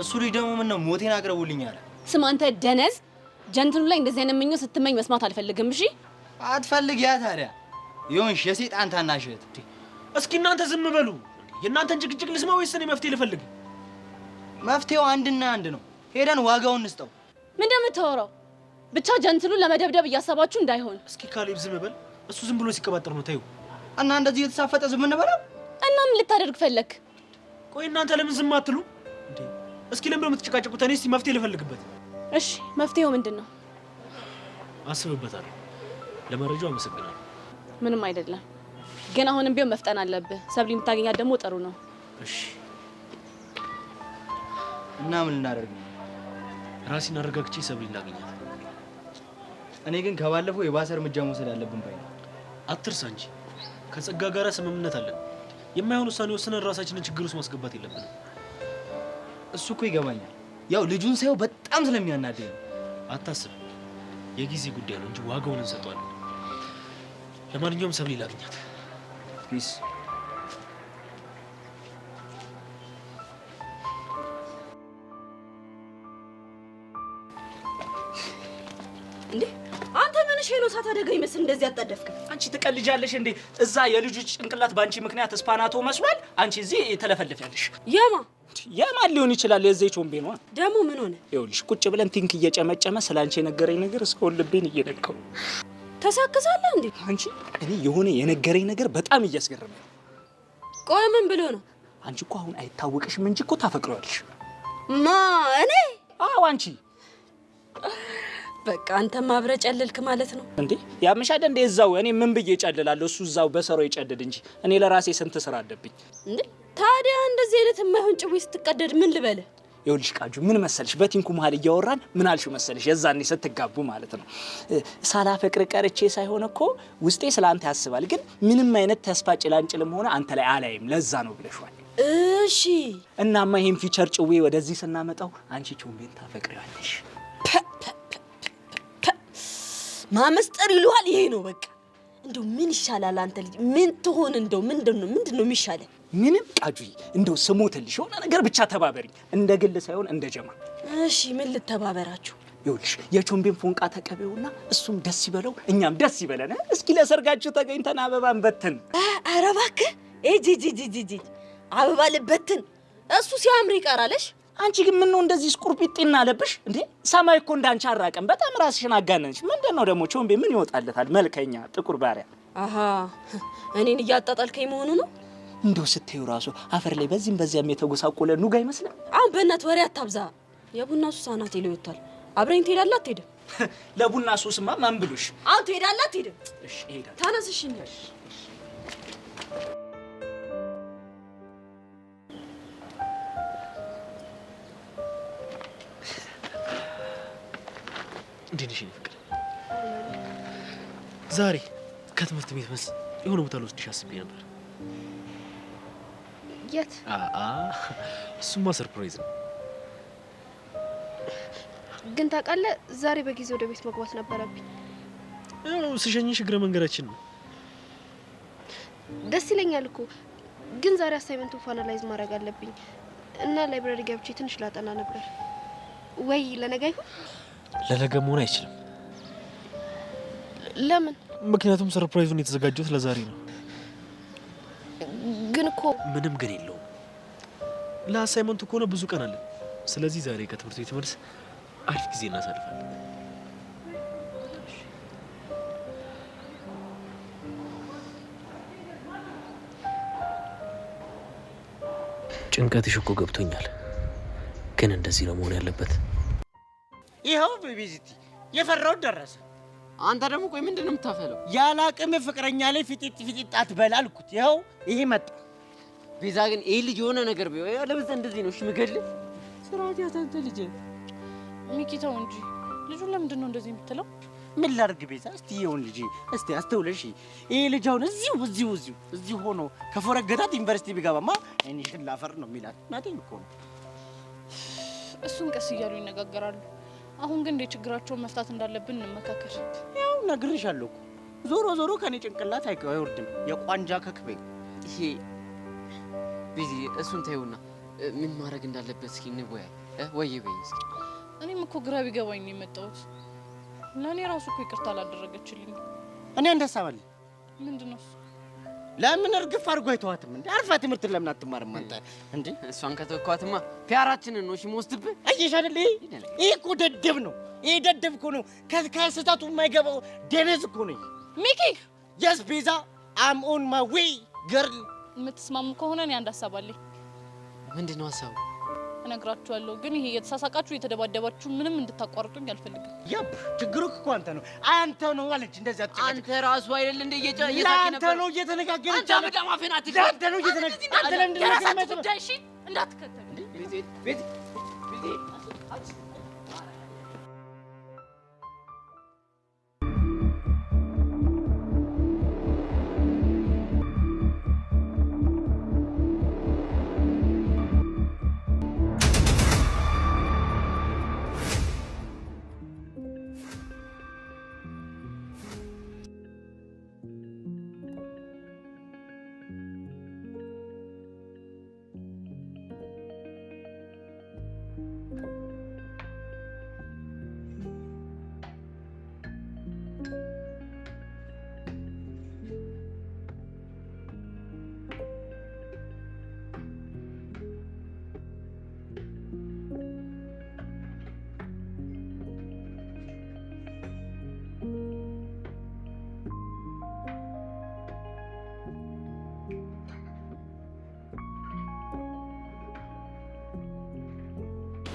እሱ ልጅ ደግሞ ምን ነው ሞቴን አቅርቡልኝ አለ። ስማ አንተ ደነዝ፣ ጀንትኑ ላይ እንደዚህ አይነት ምኞት ስትመኝ መስማት አልፈልግም። እሺ አትፈልግ። ያ ታዲያ ይሁንሽ፣ የሰይጣን ታናሽ እህት። እስኪ እናንተ ዝም በሉ። የእናንተን ጭቅጭቅ ልስማ ወይስ እኔ መፍትሄ ልፈልግ? መፍትሄው አንድና አንድ ነው። ሄደን ዋጋውን እንስጠው። ምን እንደምታወራው? ብቻ ጀንትሉን ለመደብደብ እያሰባችሁ እንዳይሆን። እስኪ ካሌብ ዝም በል። እሱ ዝም ብሎ ሲቀባጠር ነው። ተይው። እና እንደዚህ የተሳፈጠ ዝም እንበለው? እና ምን ልታደርግ ፈለክ? ቆይ እናንተ ለምን ዝም አትሉ እንዴ? እስኪ ለምን የምትጨቃጨቁት? እኔ እስኪ መፍትሄ ልፈልግበት። እሺ መፍትሄው ምንድን ነው? አስብበታለሁ። ለመረጃው አመሰግናለሁ። ምንም አይደለም፣ ግን አሁንም ቢሆን መፍጠን አለብህ። ሰብሊ የምታገኛት ደግሞ ጥሩ ነው። እሺ። እና ምን ልናደርግ ነው? ራሴን አረጋግቼ ሰብሊ እናገኛት። እኔ ግን ከባለፈው የባሰ እርምጃ መውሰድ አለብን ባይ ነው። አትርሳ እንጂ ከጸጋ ጋር ስምምነት አለን። የማይሆን ውሳኔ ወስነን ራሳችንን ችግር ውስጥ ማስገባት የለብንም። እሱ እኮ ይገባኛል። ያው ልጁን ሳይው በጣም ስለሚያናደኝ ነው። አታስብ፣ የጊዜ ጉዳይ ነው እንጂ ዋጋውን እንሰጠዋለን። ለማንኛውም ሰብሊ ላግኛት። ፒስ። እንዴ አንተ ምን ሸሎ ሳት አደጋ ይመስል እንደዚህ አጣደፍክ? አንቺ ትቀልጃለሽ እንዴ? እዛ የልጁ ጭንቅላት ባንቺ ምክንያት ስፓናቶ መስሏል። አንቺ እዚህ ተለፈልፊያለሽ። የማን ሊሆን ይችላል? የዚህ ቾምቤ ነው ደግሞ። ምን ሆነ? ይኸውልሽ ቁጭ ብለን ቲንክ እየጨመጨመ ስላንቺ የነገረኝ ነገር እስካሁን ልቤን እየነካው። ተሳክሳለህ እንዴ? አንቺ እኔ የሆነ የነገረኝ ነገር በጣም እያስገረመኝ። ቆይ ምን ብሎ ነው? አንቺ እኮ አሁን አይታወቅሽም እንጂ እኮ ታፈቅረዋለሽ። ማ እኔ? አዎ አንቺ። በቃ አንተ ማብረ ጨልልክ ማለት ነው እንዴ? ያምሻል እንዴ? እዛው እኔ ምን ብዬ ጨልላለሁ? እሱ እዛው በሰራው ይጨልል እንጂ እኔ ለራሴ ስንት ስራ አለብኝ እንዴ? ታዲያ እንደዚህ አይነት የማይሆን ጭዌ ስትቀደድ ምን ልበለ? ይኸውልሽ ቃጁ ምን መሰልሽ፣ በቲንኩ መሀል እያወራን ምን አልሽው መሰልሽ? የዛኔ ስትጋቡ ማለት ነው። ሳላፈቅር ቀርቼ ሳይሆን እኮ ውስጤ ስላንተ ያስባል፣ ግን ምንም አይነት ተስፋ ጭላንጭልም ሆነ አንተ ላይ አላይም፣ ለዛ ነው ብለሽዋል። እሺ እናማ ይሄን ፊቸር ጭዌ ወደዚህ ስናመጣው አንቺ ቾምቤን ታፈቅሪዋለሽ። ማመስጠር ይሏል። ይሄ ነው በቃ። እንደው ምን ይሻላል? አንተ ልጅ ምን ትሆን? እንደው ምንድነው የሚሻለው? ምንም ቃጁይ፣ እንደው ስሞትልሽ የሆነ ነገር ብቻ ተባበሪኝ፣ እንደ ግል ሳይሆን እንደ ጀማ። እሺ ምን ልተባበራችሁ? ይኸውልሽ የቾምቤን ፎንቃ ተቀበውና እሱም ደስ ይበለው እኛም ደስ ይበለን። እስኪ ለሰርጋችሁ ተገኝተን አበባን በትን። ኧረ እባክህ እጂ አበባ ልበትን። እሱ ሲያምር ይቀራለሽ። አንቺ ግን ምን ነው እንደዚህ ስቁርጲጤና አለብሽ እንዴ? ሰማይ እኮ እንዳንቺ አራቀም። በጣም ራስሽን አጋነንሽ። ምንድነው ደግሞ ቾምቤ ምን ይወጣለታል? መልከኛ ጥቁር ባሪያ። አሃ እኔን እያጣጣልከኝ መሆኑ ነው? እንደው ስትዩ ራሱ አፈር ላይ በዚህም በዚያም የተጎሳቆለ ኑጋ አይመስልም? አሁን በእናትህ ወሬ አታብዛ። የቡና ሱስ አናቴ ላይ ወጥቷል። አብረኝ ትሄዳለህ አትሄድም? ለቡና ሱስማ ማን ብሎሽ? አሁን ትሄዳለህ አትሄድም? እሺ እሄዳለሁ። ተነስሽ። እንዴት ነሽ ፍቅር? ዛሬ ከትምህርት ቤት መልስ የሆነ ቦታ ልወስድሽ አስቤ ነበር። የት? እሱማ ሰርፕራይዝ ነው። ግን ታውቃለህ፣ ዛሬ በጊዜ ወደ ቤት መግባት ነበረብኝ። ስሸኝሽ እግረ መንገዳችን ነው። ደስ ይለኛል እኮ ግን ዛሬ አሳይመንቱን ፋይናላይዝ ማድረግ አለብኝ እና ላይብራሪ ገብቼ ትንሽ ላጠና ነበር። ወይ ለነገ ይሁን? ለነገ መሆን አይችልም። ለምን? ምክንያቱም ሰርፕራይዙን የተዘጋጀሁት ለዛሬ ነው። ግን እኮ ምንም ግን የለውም። ለአሳይመንቱ ከሆነ ብዙ ቀን አለ። ስለዚህ ዛሬ ከትምህርት ቤት መልስ አሪፍ ጊዜ እናሳልፋለን። ጭንቀትሽ እኮ ገብቶኛል። ግን እንደዚህ ነው መሆን ያለበት። ይኸው ቤዚቲ የፈራው ደረሰ። አንተ ደግሞ ቆይ ምንድን ነው የምታፈለው? ያለ አቅም ፍቅረኛ ላይ ፊጢጥ አትበል አልኩት። ይኸው ይሄ መጣ። ቤዛ ግን ይሄ ልጅ የሆነ ነገር ቢሆን ለምን እንደዚህ ነው? እሺ ምገልህ ስርዓት ያታንተ ልጅ ሚኪታው እንጂ ልጁን ለምንድን ነው እንደዚህ የምትለው? ምን ላድርግ ቤዛ? እስቲ ይሄውን ልጅ እስቲ አስተውለሽ። ይሄ ልጅ አሁን እዚሁ ሆኖ ከፎረገዳት ዩኒቨርሲቲ ቢገባማ እኔ ሽላፈር ነው የሚላት። ናቴን እኮ ነው። እሱን ቀስ እያሉ ይነጋገራሉ። አሁን ግን እንደ ችግራቸውን መፍታት እንዳለብን እንመካከር። ያው ነግሬሻለሁ እኮ ዞሮ ከኔ ጭንቅላት አይወርድም የቋንጃ ከክቤ። ይሄ ቤዚ እሱን ተይውና ምን ማድረግ እንዳለበት እስኪ እንወያይ። ወይ በይ እስኪ። እኔም እኮ ግራ ቢገባኝ ነው የመጣሁት። ለእኔ ራሱ እኮ ይቅርታ አላደረገችልኝ። እኔ እንደሳባል ምንድነው? ለምን እርግፍ አድርጎ አይተዋትም እንዴ? አርፋ ትምህርት ለምን አትማርም አንተ እንዴ? እሷን ከተወኳትማ ፒያራችንን ነው እሺ የምወስድብህ። አየሽ አይደል? ይሄ እኮ ደደብ ነው። ይሄ ደደብ እኮ ነው። ከስህተቱ የማይገባው ደነዝ እኮ ነው ሚኪ። የስ ቤዛ አም ኦን ማይ ዌይ ገርል። የምትስማሙ ከሆነ እኔ አንድ ሀሳብ አለኝ። ምንድን ነው ሀሳቡ? እነግራችኋለሁ፣ ግን ይሄ የተሳሳቃችሁ የተደባደባችሁ ምንም እንድታቋርጡኝ አልፈልግም። ያብ ችግሩ እኮ አንተ ነው አለች። እንደዚህ አትጨቃጨቅ። አንተ ራሱ አይደል እንደ እየሳቂ አንተ ነው እየተነጋገረች። አንተ በጣም አፈን አትችል። አንተ ነው እየተነጋገረች። አንተ ለምንድን ነው የራሳችሁ ጉዳይ? እሺ እንዳትከተሉ። ቤት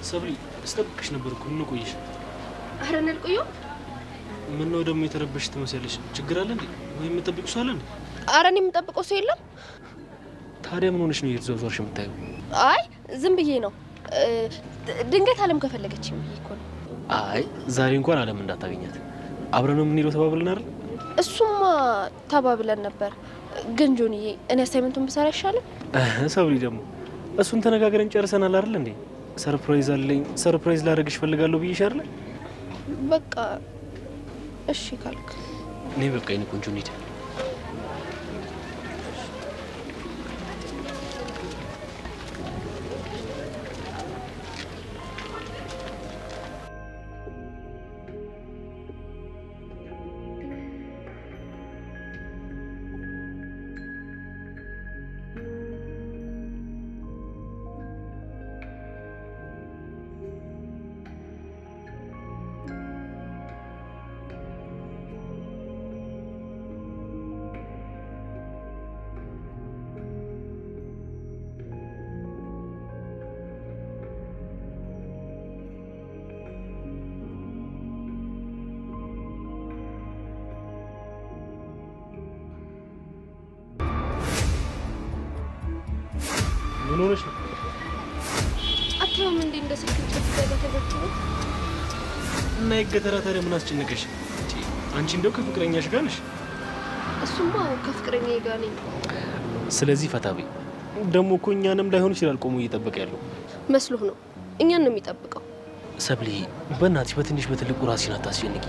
ሰብሊ እስጠብቅሽ ነበር እኮ ምን ቆየሽ? ኧረ እኔ አልቆየሁም። ምን ነው ደግሞ የተረበሽ ትመስያለሽ? ችግር አለ እንዴ? ወይ የምጠብቂው ሰው አለ እንዴ? ኧረ እኔ የምጠብቀው ሰው የለም። ታዲያ ምን ሆነሽ ነው እየተዘዋወርሽ የምታየው? አይ ዝም ብዬ ነው። ድንገት አለም ከፈለገችኝ ብዬ እኮ ነው። አይ ዛሬ እንኳን አለም እንዳታገኛት አብረን ነው የምንሄደው ተባብለን አይደል? እሱማ ተባብለን ነበር፣ ግን ጆንዬ እኔ አሳይመንቱን ብሰራ አይሻልም? ሰብሊ ደግሞ እሱን ተነጋግረን ጨርሰናል አይደል እንዴ? ሰርፕራይዝ አለኝ፣ ሰርፕራይዝ ላደርግሽ ፈልጋለሁ ብዬሽ አይደል? በቃ እሺ ካልክ እኔ በቃ የኔ ቆንጆ እንሂድ። ምን ሆነሽ ነው? አትየውም እንዴ እንደ ስልክ ተገተገች ነው እና የገተራ ታዲያ ምን አስጨነቀሽ? አንቺ እንደው ከፍቅረኛሽ ጋር ነሽ? እሱማ ከፍቅረኛዬ ጋር ነኝ። ስለዚህ ፈታቢ ደግሞ እኮ እኛንም ላይሆን ይችላል ቆሞ እየጠበቀ ያለው መስሎህ ነው? እኛን ነው የሚጠብቀው። ሰብሊ በእናትሽ በትንሽ በትልቁ ራስሽን አታስጨንቂ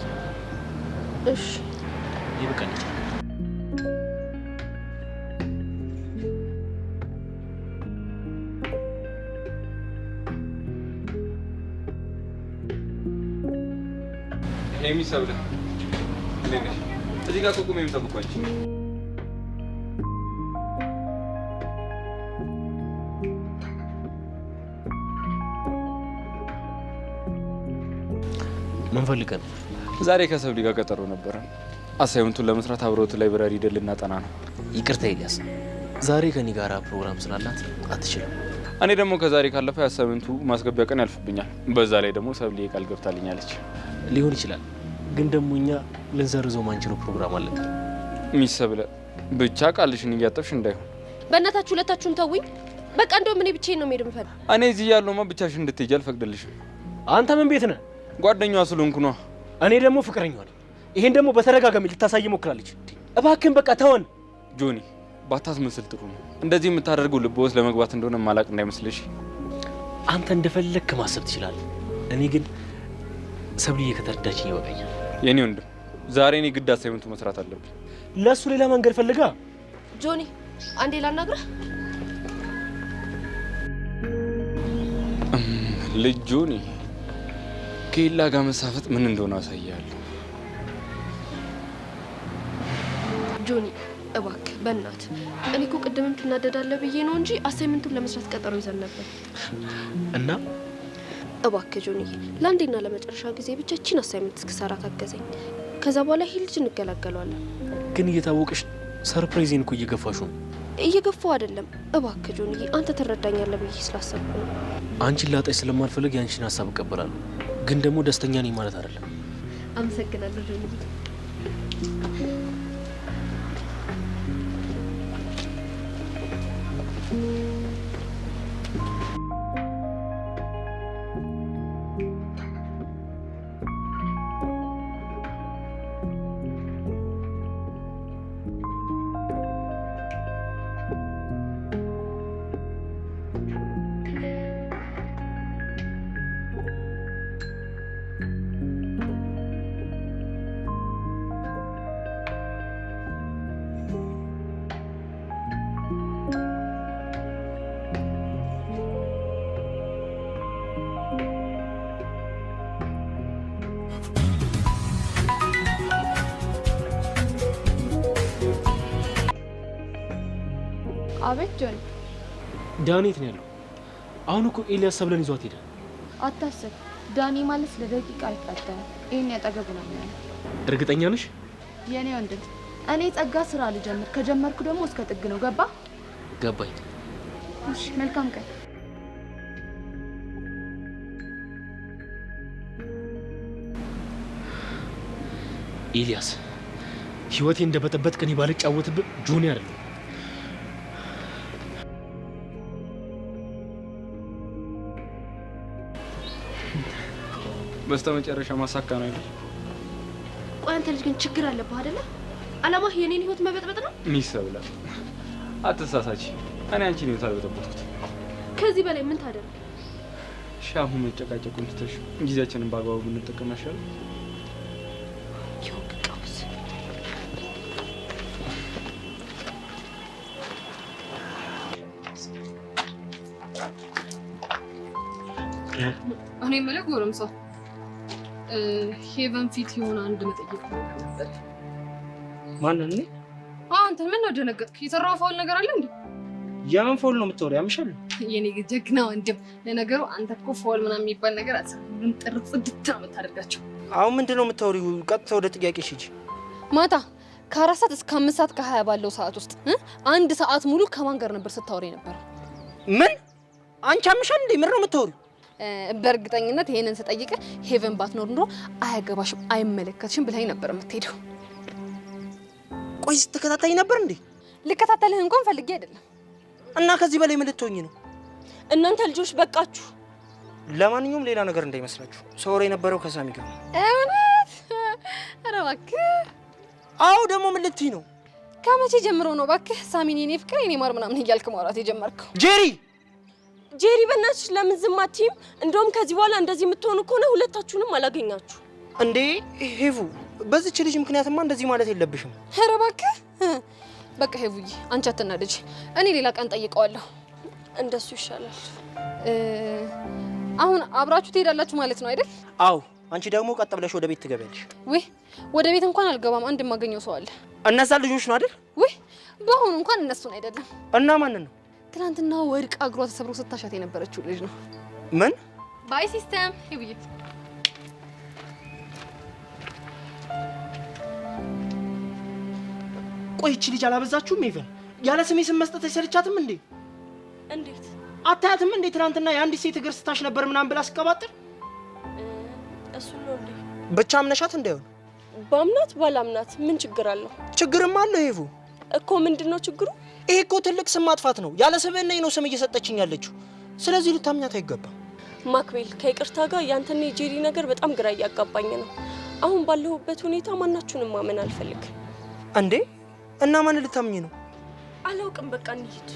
እሺ ይበቃል። የሚሰብለ ለነሽ እዚህ ጋር ቆቁም የሚጠብቋች ምን ፈልገን? ዛሬ ከሰብሊ ጋር ቀጠሮ ነበረ። አሳይመንቱን ለመስራት አብሮት ላይብራሪ ሄደን ልናጠና ነው። ይቅርታ ኤልያስ፣ ዛሬ ከኔ ጋር ፕሮግራም ስላላት አትችልም። እኔ ደግሞ ከዛሬ ካለፈ ያሰምንቱ ማስገቢያ ቀን ያልፍብኛል። በዛ ላይ ደግሞ ሰብሊ ቃል ገብታልኛለች። ሊሆን ይችላል፣ ግን ደግሞ እኛ ልንሰርዘው ማንችለው ፕሮግራም አለ። ሚሰብለ ብቻ ቃልሽን እያጠፍሽ እንዳይሆን። በእናታችሁ ሁለታችሁም ተውኝ። በቃ እንደውም እኔ ብቻዬን ነው የምሄድ የምፈልግ። እኔ እዚህ ያለውማ ብቻሽን እንድትሄጂ አልፈቅድልሽም። አንተ ምን ቤት ነህ? ጓደኛዋ ስለሆንኩ ነው። እኔ ደግሞ ፍቅረኛዋ ነኝ። ይሄን ደግሞ በተደጋጋሚ ልታሳይ ሞክራለች። እባክህን በቃ ተወን። ጆኒ ባታስመስል ጥሩ ነው። እንደዚህ የምታደርገው ልብ ውስጥ ለመግባት እንደሆነ ማላቅ እንዳይመስልሽ። አንተ እንደፈለግክ ማሰብ ትችላለህ። እኔ ግን ሰብልዬ ከተረዳችኝ ይበቃኛል። የኔ ወንድም ዛሬ እኔ ግድ አሳይመንቱ መስራት አለብኝ። ለሱ ሌላ መንገድ ፈልጋ። ጆኒ አንዴ ላናግረህ። ልጅ ጆኒ ከሌላ ጋር መሳፈጥ ምን እንደሆነ አሳያለሁ። ጆኒ እባክህ በእናትህ፣ እኔ እኮ ቅድምም ትናደዳለህ ብዬ ነው እንጂ አሳይመንቱን ለመስራት ቀጠሮ ይዘን ነበር እና እባክህ ጆኒ ለአንዴና ለመጨረሻ ጊዜ ብቻ እቺን አሳይመንት እስክሰራ ታገዘኝ። ከዛ በኋላ ይሄ ልጅ እንገላገለዋለን። ግን እየታወቅሽ ሰርፕራይዜን እኮ እየገፋሽ ነው። እየገፋው አይደለም። እባክህ ጆኒ አንተ ትረዳኛለህ ብዬ ስላሰብኩ ነው። አንቺን ላጣሽ ስለማልፈልግ ያንቺን ሀሳብ እቀበላለሁ፣ ግን ደግሞ ደስተኛ ነኝ ማለት አይደለም። አመሰግናለሁ ጆኒ። አቤት ጆኒ። ዳኒ የት ነው ያለው? አሁን እኮ ኤልያስ ሰብለን ይዟት ሄደ። አታስብ፣ ዳኒ ማለት ለደቂቃ አይፈጠርም። ይሄን ያጠገቡ ነው ያለው። እርግጠኛ ነሽ? የኔ ወንድም እኔ ጸጋ ስራ ልጀምር፣ ከጀመርኩ ደግሞ እስከ ጥግ ነው። ገባ? ገባኝ። እሺ መልካም ቀን። ኤልያስ ህይወቴ እንደበጠበጥ ከኔ ባልጫወትብህ ጆኒ አይደለም። በስተመጨረሻ ማሳካ ነው አይደል? ቆይ አንተ ልጅ ግን ችግር አለብህ አይደለ? አላማህ የኔን ህይወት መበጥበጥ ነው? ሚሰብለ አትሳሳች። እኔ አንቺን ህይወት አልበጠበጥኩት። ከዚህ በላይ ምን ታደርግ? ሻሁ መጨቃጨቁን ትተሽ ጊዜያችንን በአግባቡ ብንጠቀም አይሻልም? እኔ የምልህ ጎረምሳ ሄቨን ፊት የሆነ አንድ መጠየቅ ነበር። ማንን? እኔ? አንተ ምን ነው ደነገጥክ? የሰራው ፋውል ነገር አለ እንዴ? የምን ፋውል ነው የምትወሪው? ያምሻል? የኔ ጀግና ወንድም፣ ለነገሩ አንተ እኮ ፋውል ምናምን የሚባል ነገር አትሰራም። ጥርጥ ጽድት ነው የምታደርጋቸው። አሁን ምንድነው የምታወሪው? ቀጥታ ወደ ጥያቄሽ ሂጂ። ማታ ከ4 ሰዓት እስከ 5 ሰዓት ከ20 ባለው ሰዓት ውስጥ አንድ ሰዓት ሙሉ ከማን ጋር ነበር ስታወሪ ነበር? ምን? አንቺ አምሻል እንዴ? ምን ነው የምታወሪው? በእርግጠኝነት ይሄንን ስጠይቅ ሄቨን ባትኖር ኑሮ አያገባሽም፣ አይመለከትሽም ብለኸኝ ነበር የምትሄደው። ቆይ ስትከታተኝ ነበር እንዴ? ልከታተልህ እንኳን ፈልጌ አይደለም። እና ከዚህ በላይ ምን ልትሆኚ ነው? እናንተ ልጆች በቃችሁ። ለማንኛውም ሌላ ነገር እንዳይመስላችሁ ሰውሬ የነበረው ከሳሚ ጋር። እውነት? ኧረ እባክህ። አዎ ደግሞ ምን ልትይ ነው? ከመቼ ጀምሮ ነው እባክህ ሳሚን የኔ ፍቅር የኔ ማር ምናምን እያልክ ማውራት የጀመርከው? ጄሪ በእናትሽ ለምን ዝም አትይም? እንደውም ከዚህ በኋላ እንደዚህ የምትሆኑ ከሆነ ሁለታችሁንም አላገኛችሁ። እንዴ ሄቡ፣ በዚች ልጅ ምክንያትማ እንደዚህ ማለት የለብሽም። ኧረ እባክህ። በቃ ሄቡዬ አንቺ አትናደጂ፣ እኔ ሌላ ቀን ጠይቀዋለሁ። እንደሱ ይሻላል። አሁን አብራችሁ ትሄዳላችሁ ማለት ነው አይደል? አዎ። አንቺ ደግሞ ቀጥ ብለሽ ወደ ቤት ትገቢያለሽ። ወይ ወደ ቤት እንኳን አልገባም፣ አንድ የማገኘው ሰው አለ። እነዛ ልጆች ነው አይደል? ወይ በአሁኑ እንኳን እነሱን አይደለም። እና ማንን ነው? ትናንትና ወድቃ እግሯ ተሰብሮ ስታሻት የነበረችው ልጅ ነው። ምን? ባይ ሲስተም ሄቡዬ። ቆይ እቺ ልጅ አላበዛችሁም? ኢቨን ያለ ስሜ ስም መስጠት አይሰለቻትም እንዴ? እንዴት አታያትም እንዴ? ትናንትና የአንድ ሴት እግር ስታሽ ነበር ምናምን ብላ ስቀባጥር። እሱ ነው እንዴ? ብቻ አምነሻት እንዳይሆን። ባምናት ባላምናት ምን ችግር አለው? ችግርም አለው ሄቡ። እኮ ምንድነው ችግሩ? ይሄ እኮ ትልቅ ስም ማጥፋት ነው። ያለ ስብዕና ነው ስም እየሰጠችኝ ያለችው። ስለዚህ ልታምኛት አይገባም። ማክቤል ከይቅርታ ጋር ያንተና የጄሪ ነገር በጣም ግራ እያጋባኝ ነው። አሁን ባለሁበት ሁኔታ ማናችሁንም ማመን አልፈልግም። እንዴ እና ማን ልታምኝ ነው? አላውቅም። በቃ እንሂድ።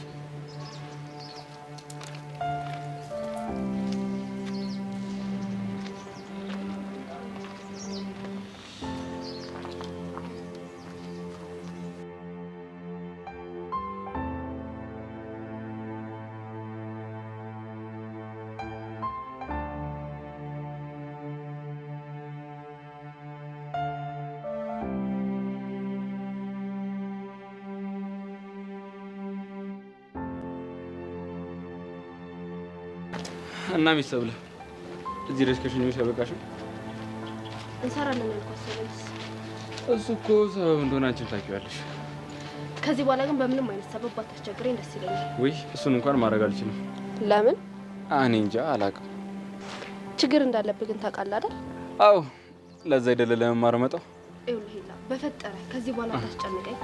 እና ሚሰብለ እዚህ ድረስ ከሽኞሽ ያበቃሽው እንሰራለን ያልኳት ሰለስ እሱ እኮ ሰበብ እንደሆነ አንቺም ታውቂዋለሽ። ከዚህ በኋላ ግን በምንም አይነት ሰበብ ባታስቸግረኝ ደስ ይለኛል። ወይ እሱን እንኳን ማድረግ አልችልም። ለምን? እኔ እንጃ አላውቅም። ችግር እንዳለብህ ግን ታውቃለህ አይደል? አዎ፣ ለዛ አይደለ ለመማር መጣው። ይኸውልህ ሄላ፣ በፈጠረ ከዚህ በኋላ ታስጨንቀኝ።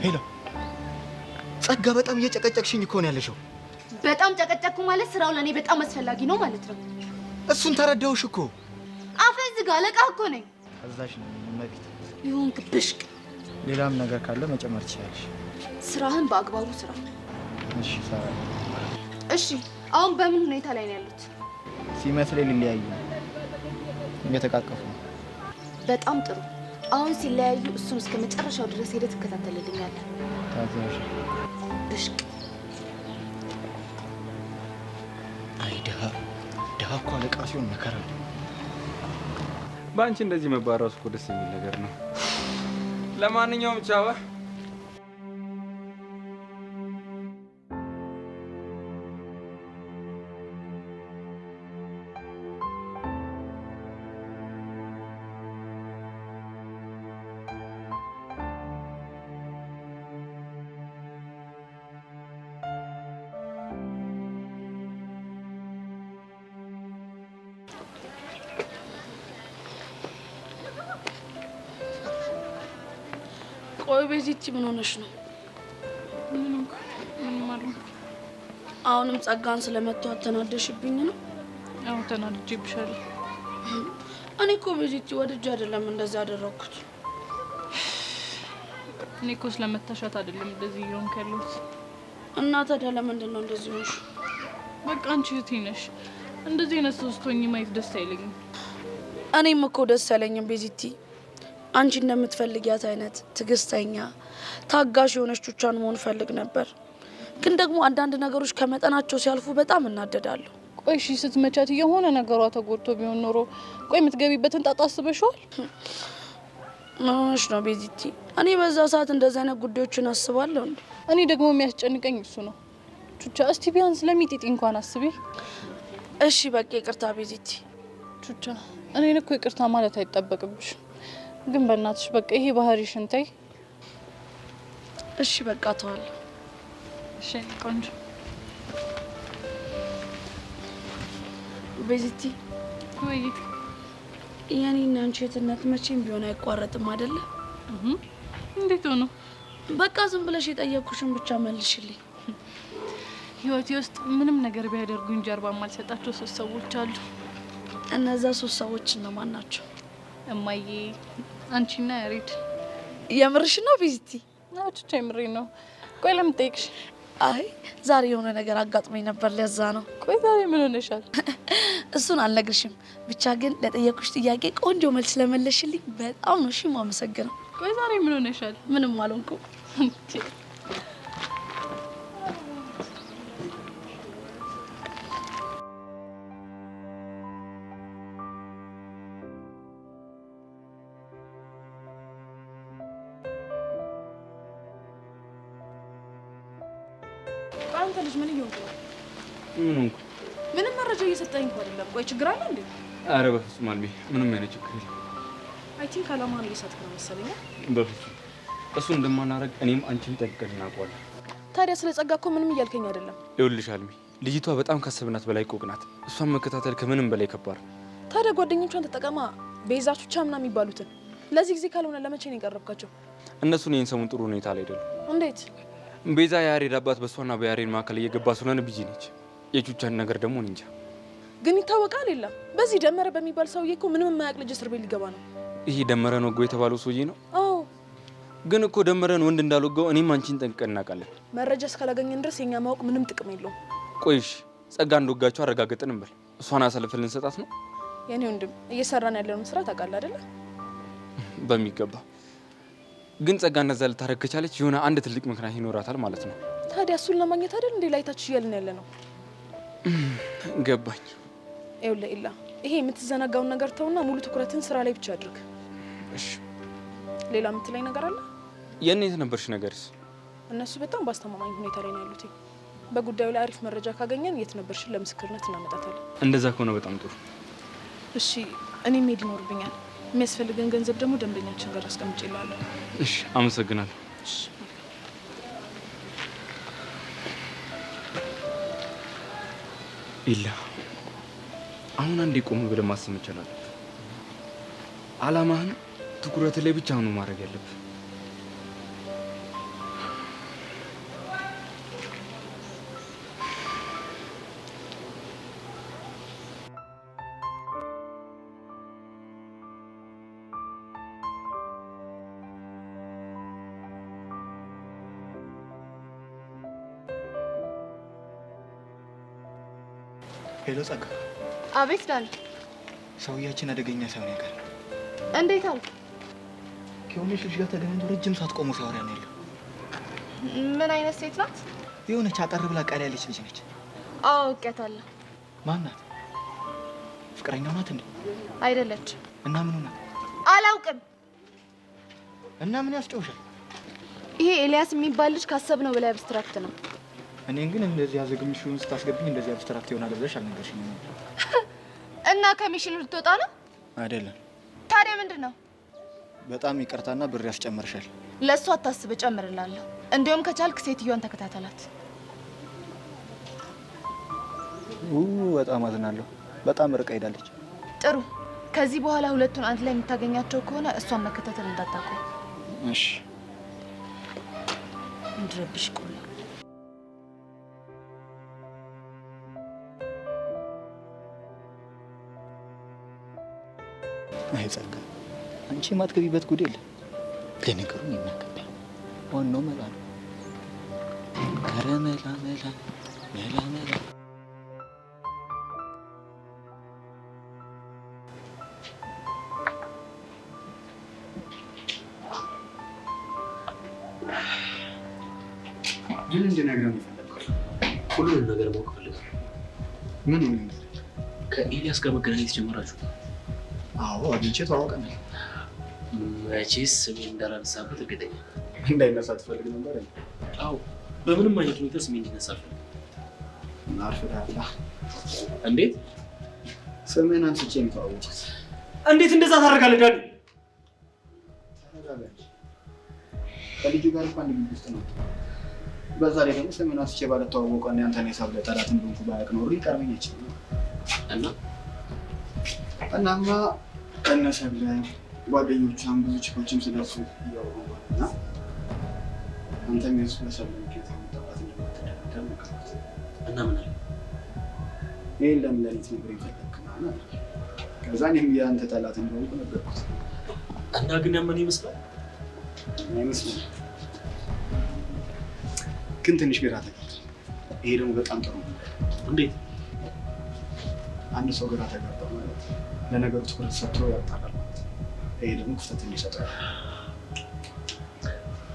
ሄላ ጸጋ፣ በጣም እየጨቀጨቅሽኝ እኮ ነው ያለሽው። በጣም ጨቀጨቅኩ ማለት ስራው ለኔ በጣም አስፈላጊ ነው ማለት ነው። እሱን ተረዳውሽ እኮ። አፈን ዝጋ፣ አለቃ እኮ ነኝ። አዛዥ ነው መቢት። ይሁን ብሽቅ። ሌላም ነገር ካለ መጨመር ትችላለሽ። ስራህን በአግባቡ ስራ። እሺ ሰራ። እሺ አሁን በምን ሁኔታ ላይ ነው ያሉት? ሲመስለኝ ሊለያዩ ነው፣ እየተቃቀፉ ነው። በጣም ጥሩ። አሁን ሲለያዩ እሱን እስከ መጨረሻው ድረስ ሄደህ ትከታተልልኛለህ። ታዛዥ ብሽቅ። አይ ድሀ እኮ አለቃ ሲሆን መከራ ነው። በአንቺ እንደዚህ መባረሱ እኮ ደስ የሚል ነገር ነው። ለማንኛውም ቻዋ ቆይ ቤዚቲ ምን ሆነሽ ነው? ምንም አልሆንኩም። አሁንም ጸጋን ስለመተዋት ተናደሽብኝ ነው? አዎ ተናድጄብሻለሁ። እኔ እኮ ቤዚቲ ወድጄ አይደለም እንደዛ ያደረኩት። እኔ እኮ ስለመታሻት አይደለም እንደዚህ እየሆንክ ያለሁት። እና ታዲያ ለምንድን ነው እንደዚህ ሆንሽ? በቃ አንቺ እህቴ ነሽ። እንደዚህ አይነት ሰው ስትሆኚ ማየት ደስ አይለኝም። እኔም እኮ ደስ አይለኝም ቤዚቲ። አንቺ እንደምትፈልጊያት አይነት ትዕግስተኛ፣ ታጋሽ የሆነች ቹቻን መሆን ፈልግ ነበር። ግን ደግሞ አንዳንድ ነገሮች ከመጠናቸው ሲያልፉ በጣም እናደዳለሁ። ቆይ እሺ ስትመቻት የሆነ ነገሯ ተጎድቶ ቢሆን ኖሮ ቆይ የምትገቢበትን ጣጣ አስበሽዋል? ምን ሆነሽ ነው ቤዚቲ? እኔ በዛ ሰዓት እንደዚህ አይነት ጉዳዮችን አስባለሁ እንዴ? እኔ ደግሞ የሚያስጨንቀኝ እሱ ነው። ቹቻ እስቲ ቢያንስ ለሚጢጢ እንኳን አስቢ። እሺ በቃ ይቅርታ ቤዚቲ። ቹቻ እኔን እኮ ይቅርታ ማለት አይጠበቅብሽም። ግን በእናትሽ በቃ ይሄ ባህሪሽን ተይ። እሺ በቃ ተዋለሁ። እሺ ቆንጆ ቤዚቲ። ወይ የኔና አንቺ የትነት መቼም ቢሆን አይቋረጥም አይደለ? እንዴት ሆኖ? በቃ ዝም ብለሽ የጠየቅኩሽን ብቻ መልሽልኝ። ህይወቴ ውስጥ ምንም ነገር ቢያደርጉኝ ጀርባ ማልሰጣቸው 3 ሰዎች አሉ። እነዛ 3 ሰዎች እነማን ናቸው? እማዬ፣ አንቺና ያሬድ። የምርሽ ነው ቤዚቲ? አዎ ቹቻ የምሬ ነው። ቆይ ለምን ጠይቅሽ? አይ ዛሬ የሆነ ነገር አጋጥሞኝ ነበር፣ ለዛ ነው። ቆይ ዛሬ ምን ሆነሻል? እሱን አልነግርሽም። ብቻ ግን ለጠየቅኩሽ ጥያቄ ቆንጆ መልስ ስለመለስሽልኝ በጣም ነው እሺ የማመሰግነው። ቆይ ዛሬ ምን ሆነሻል? ምንም አልሆንኩም። አንተ ልጅ ምን እየሆንክ ነው? ምን ሆንኩ? ምንም መረጃ እየሰጠኝ እኮ አይደለም። ቆይ ችግር አለ እንዴ? አረ በፍጹም አልሚ፣ ምንም አይነት ችግር የለም። አይ ቲንክ አላማህን እየሳትክ ነው መሰለኝ። በፍጹም እሱ እንደማናረግ እኔም አንቺም ጠንቅቀን እናውቀዋለን። ታዲያ ስለ ጸጋ እኮ ምንም እያልከኝ አይደለም። ይኸውልሽ አልሚ፣ ልጅቷ በጣም ካሰብናት በላይ ቆቅ ናት። እሷን መከታተል ከምንም በላይ ከባድ። ታዲያ ጓደኞቿን ተጠቀማ። ቤዛቹ ቻምና የሚባሉትን ለዚህ ጊዜ ካልሆነ ለመቼ ነው የቀረብካቸው? እነሱን ይህን ሰሞን ጥሩ ሁኔታ ላይ አይደሉም። እንዴት? ቤዛ የያሬድ አባት በእሷና በያሬድ መካከል እየገባ ስለሆነ ቢዚ ነች። የቹቻን ነገር ደግሞ እንጃ። ግን ይታወቃል የለም። በዚህ ደመረ በሚባል ሰውዬ እኮ ምንም የማያውቅ ልጅ እስር ቤት ሊገባ ነው። ይሄ ደመረ ነው ጎ የተባለው ሰውዬ ነው? አዎ። ግን እኮ ደመረን ወንድ እንዳልወጋው እኔም አንቺን ጠንቅቀን እናውቃለን። መረጃ እስካላገኘን ድረስ የኛ ማወቅ ምንም ጥቅም የለውም። ቆይሽ ጸጋ እንደወጋቸው አረጋገጥን እንበል፣ እሷን አሳልፈን ልንሰጣት ነው? የኔ ወንድም እየሰራን ያለውን ስራ ታውቃለህ አይደለ? በሚገባ። ግን ጸጋ እንደዛ ልታረግ ከቻለች የሆነ አንድ ትልቅ ምክንያት ይኖራታል ማለት ነው። ታዲያ እሱን ለማግኘት አይደል እንዴ ላይታች እያልን ያለ ነው? ገባኝ። ይኸውልህ ኢላ፣ ይሄ የምትዘናጋውን ነገር ተውና ሙሉ ትኩረትን ስራ ላይ ብቻ አድርግ። እሺ። ሌላ የምትለኝ ነገር አለ? የኔ የተነበርሽ ነገርስ? እነሱ በጣም ባስተማማኝ ሁኔታ ላይ ነው ያሉት። በጉዳዩ ላይ አሪፍ መረጃ ካገኘን የት ነበርሽን ለምስክርነት እናመጣታለን። እንደዛ ከሆነ በጣም ጥሩ። እሺ፣ እኔ መሄድ ይኖርብኛል። የሚያስፈልገን ገንዘብ ደግሞ ደንበኛችን ጋር አስቀምጬልሃለሁ። እሺ፣ አመሰግናለሁ። እሺ። ኢላ፣ አሁን አንዴ ቆም ብለህ ማሰብ መቻል አለብህ። አላማህን ትኩረት ላይ ብቻ ነው ማድረግ ያለብህ። ሄሎ ጸጋ። አቤት ዳን። ሰውያችን አደገኛ ሳይሆን ያውቃል። እንዴት አልክ? ከሆነች ልጅ ጋር ተገናኝቶ ረጅም ሰዓት ቆሞ ሲያወራ ነው ያለው። ምን አይነት ሴት ናት? የሆነች አጠር ብላ ቃል ያለች ልጅ ነች። አዎ አውቄያታለሁ። ማን ናት? ፍቅረኛው ናት እንዴ? አይደለች። እና ምን ሆነ? አላውቅም። እና ምን ያስጨውሻል? ይሄ ኤልያስ የሚባል ልጅ ካሰብነው በላይ አብስትራክት ነው። እኔን ግን እንደዚህ አዘግምሽውን ስታስገብኝ እንደዚህ አብስትራክት ይሆናል ብለሽ አልነገርሽኝም። እና ከሚሽን ልትወጣ ነው? አይደለም። ታዲያ ምንድን ነው? በጣም ይቅርታና ብር ያስጨምርሻል። ለእሱ አታስብ፣ እጨምርላለሁ። እንዲሁም ከቻልክ ሴትዮዋን ተከታተላት። በጣም አዝናለሁ። በጣም ርቃ ሄዳለች። ጥሩ። ከዚህ በኋላ ሁለቱን አንድ ላይ የምታገኛቸው ከሆነ እሷን መከታተል እንዳታቆም። እሺ። እንድረብሽ ቆላ። አይ ጸጋ፣ አንቺ የማትገቢበት ጉድ የለም። ለነገሩ የሚናገባ ዋናው መላ ነው። ኧረ መላ መላ መላ መላ። ምን እንድነግርህ ነው የፈለግኩት? ሁሉንም ነገር ማወቅ እፈልጋለሁ። ምን ሆነ? ከኤልያስ ጋር መገናኘት ጀመራችሁ? አዎ አግኝቼ ተዋውቀናል። መቼስ ስሜ እንዳላነሳበት እርግጠኛ። እንዳይነሳ ትፈልግ ነበር? አዎ፣ በምንም አይነት ሁኔታ ስሜ እንዲነሳ አልፈልግም። አርፍደሃል። እንዴት? ስምህን አንስቼ ነው የተዋወቁት። እንዴት እንደዛ ታደርጋለህ ዳኒ? ተረጋጋ። ከልጁ ጋር እንኳን ግቢ ውስጥ ነው። በዛ ላይ ደግሞ ስምህን አንስቼ ባልተዋወቀው ያንተን የሳብ ጠላት እንደሆንኩ ባያውቅ ኖሮ ሊቀርበኝ አይችልም። እናማ ቀነሰ ብለን ጓደኞቿም ብዙ ችኮችም ስለሱ እያወሩ እና አንተም የሱ በሰብ ምክንያት መጠባት እንደምትደረገር መከሩት እና ምን አለ? ይህን ለምን ለሊት ነበር የፈለግክ ማለት? ከዛ እኔም የአንተ ጠላት እንደሆንኩ ነገርኩት። እና ግን ያመነ ይመስላል? አይመስልም፣ ግን ትንሽ ግራ ተጋብቷል። ይሄ ደግሞ በጣም ጥሩ ነው። እንዴት? አንድ ሰው ግራ ተጋባ ማለት ለነገሩ ትኩረት ሰጥቶ ያጣራል ማለት ነው። ይሄ ደግሞ ክፍተት እንዲሰጠው ያለ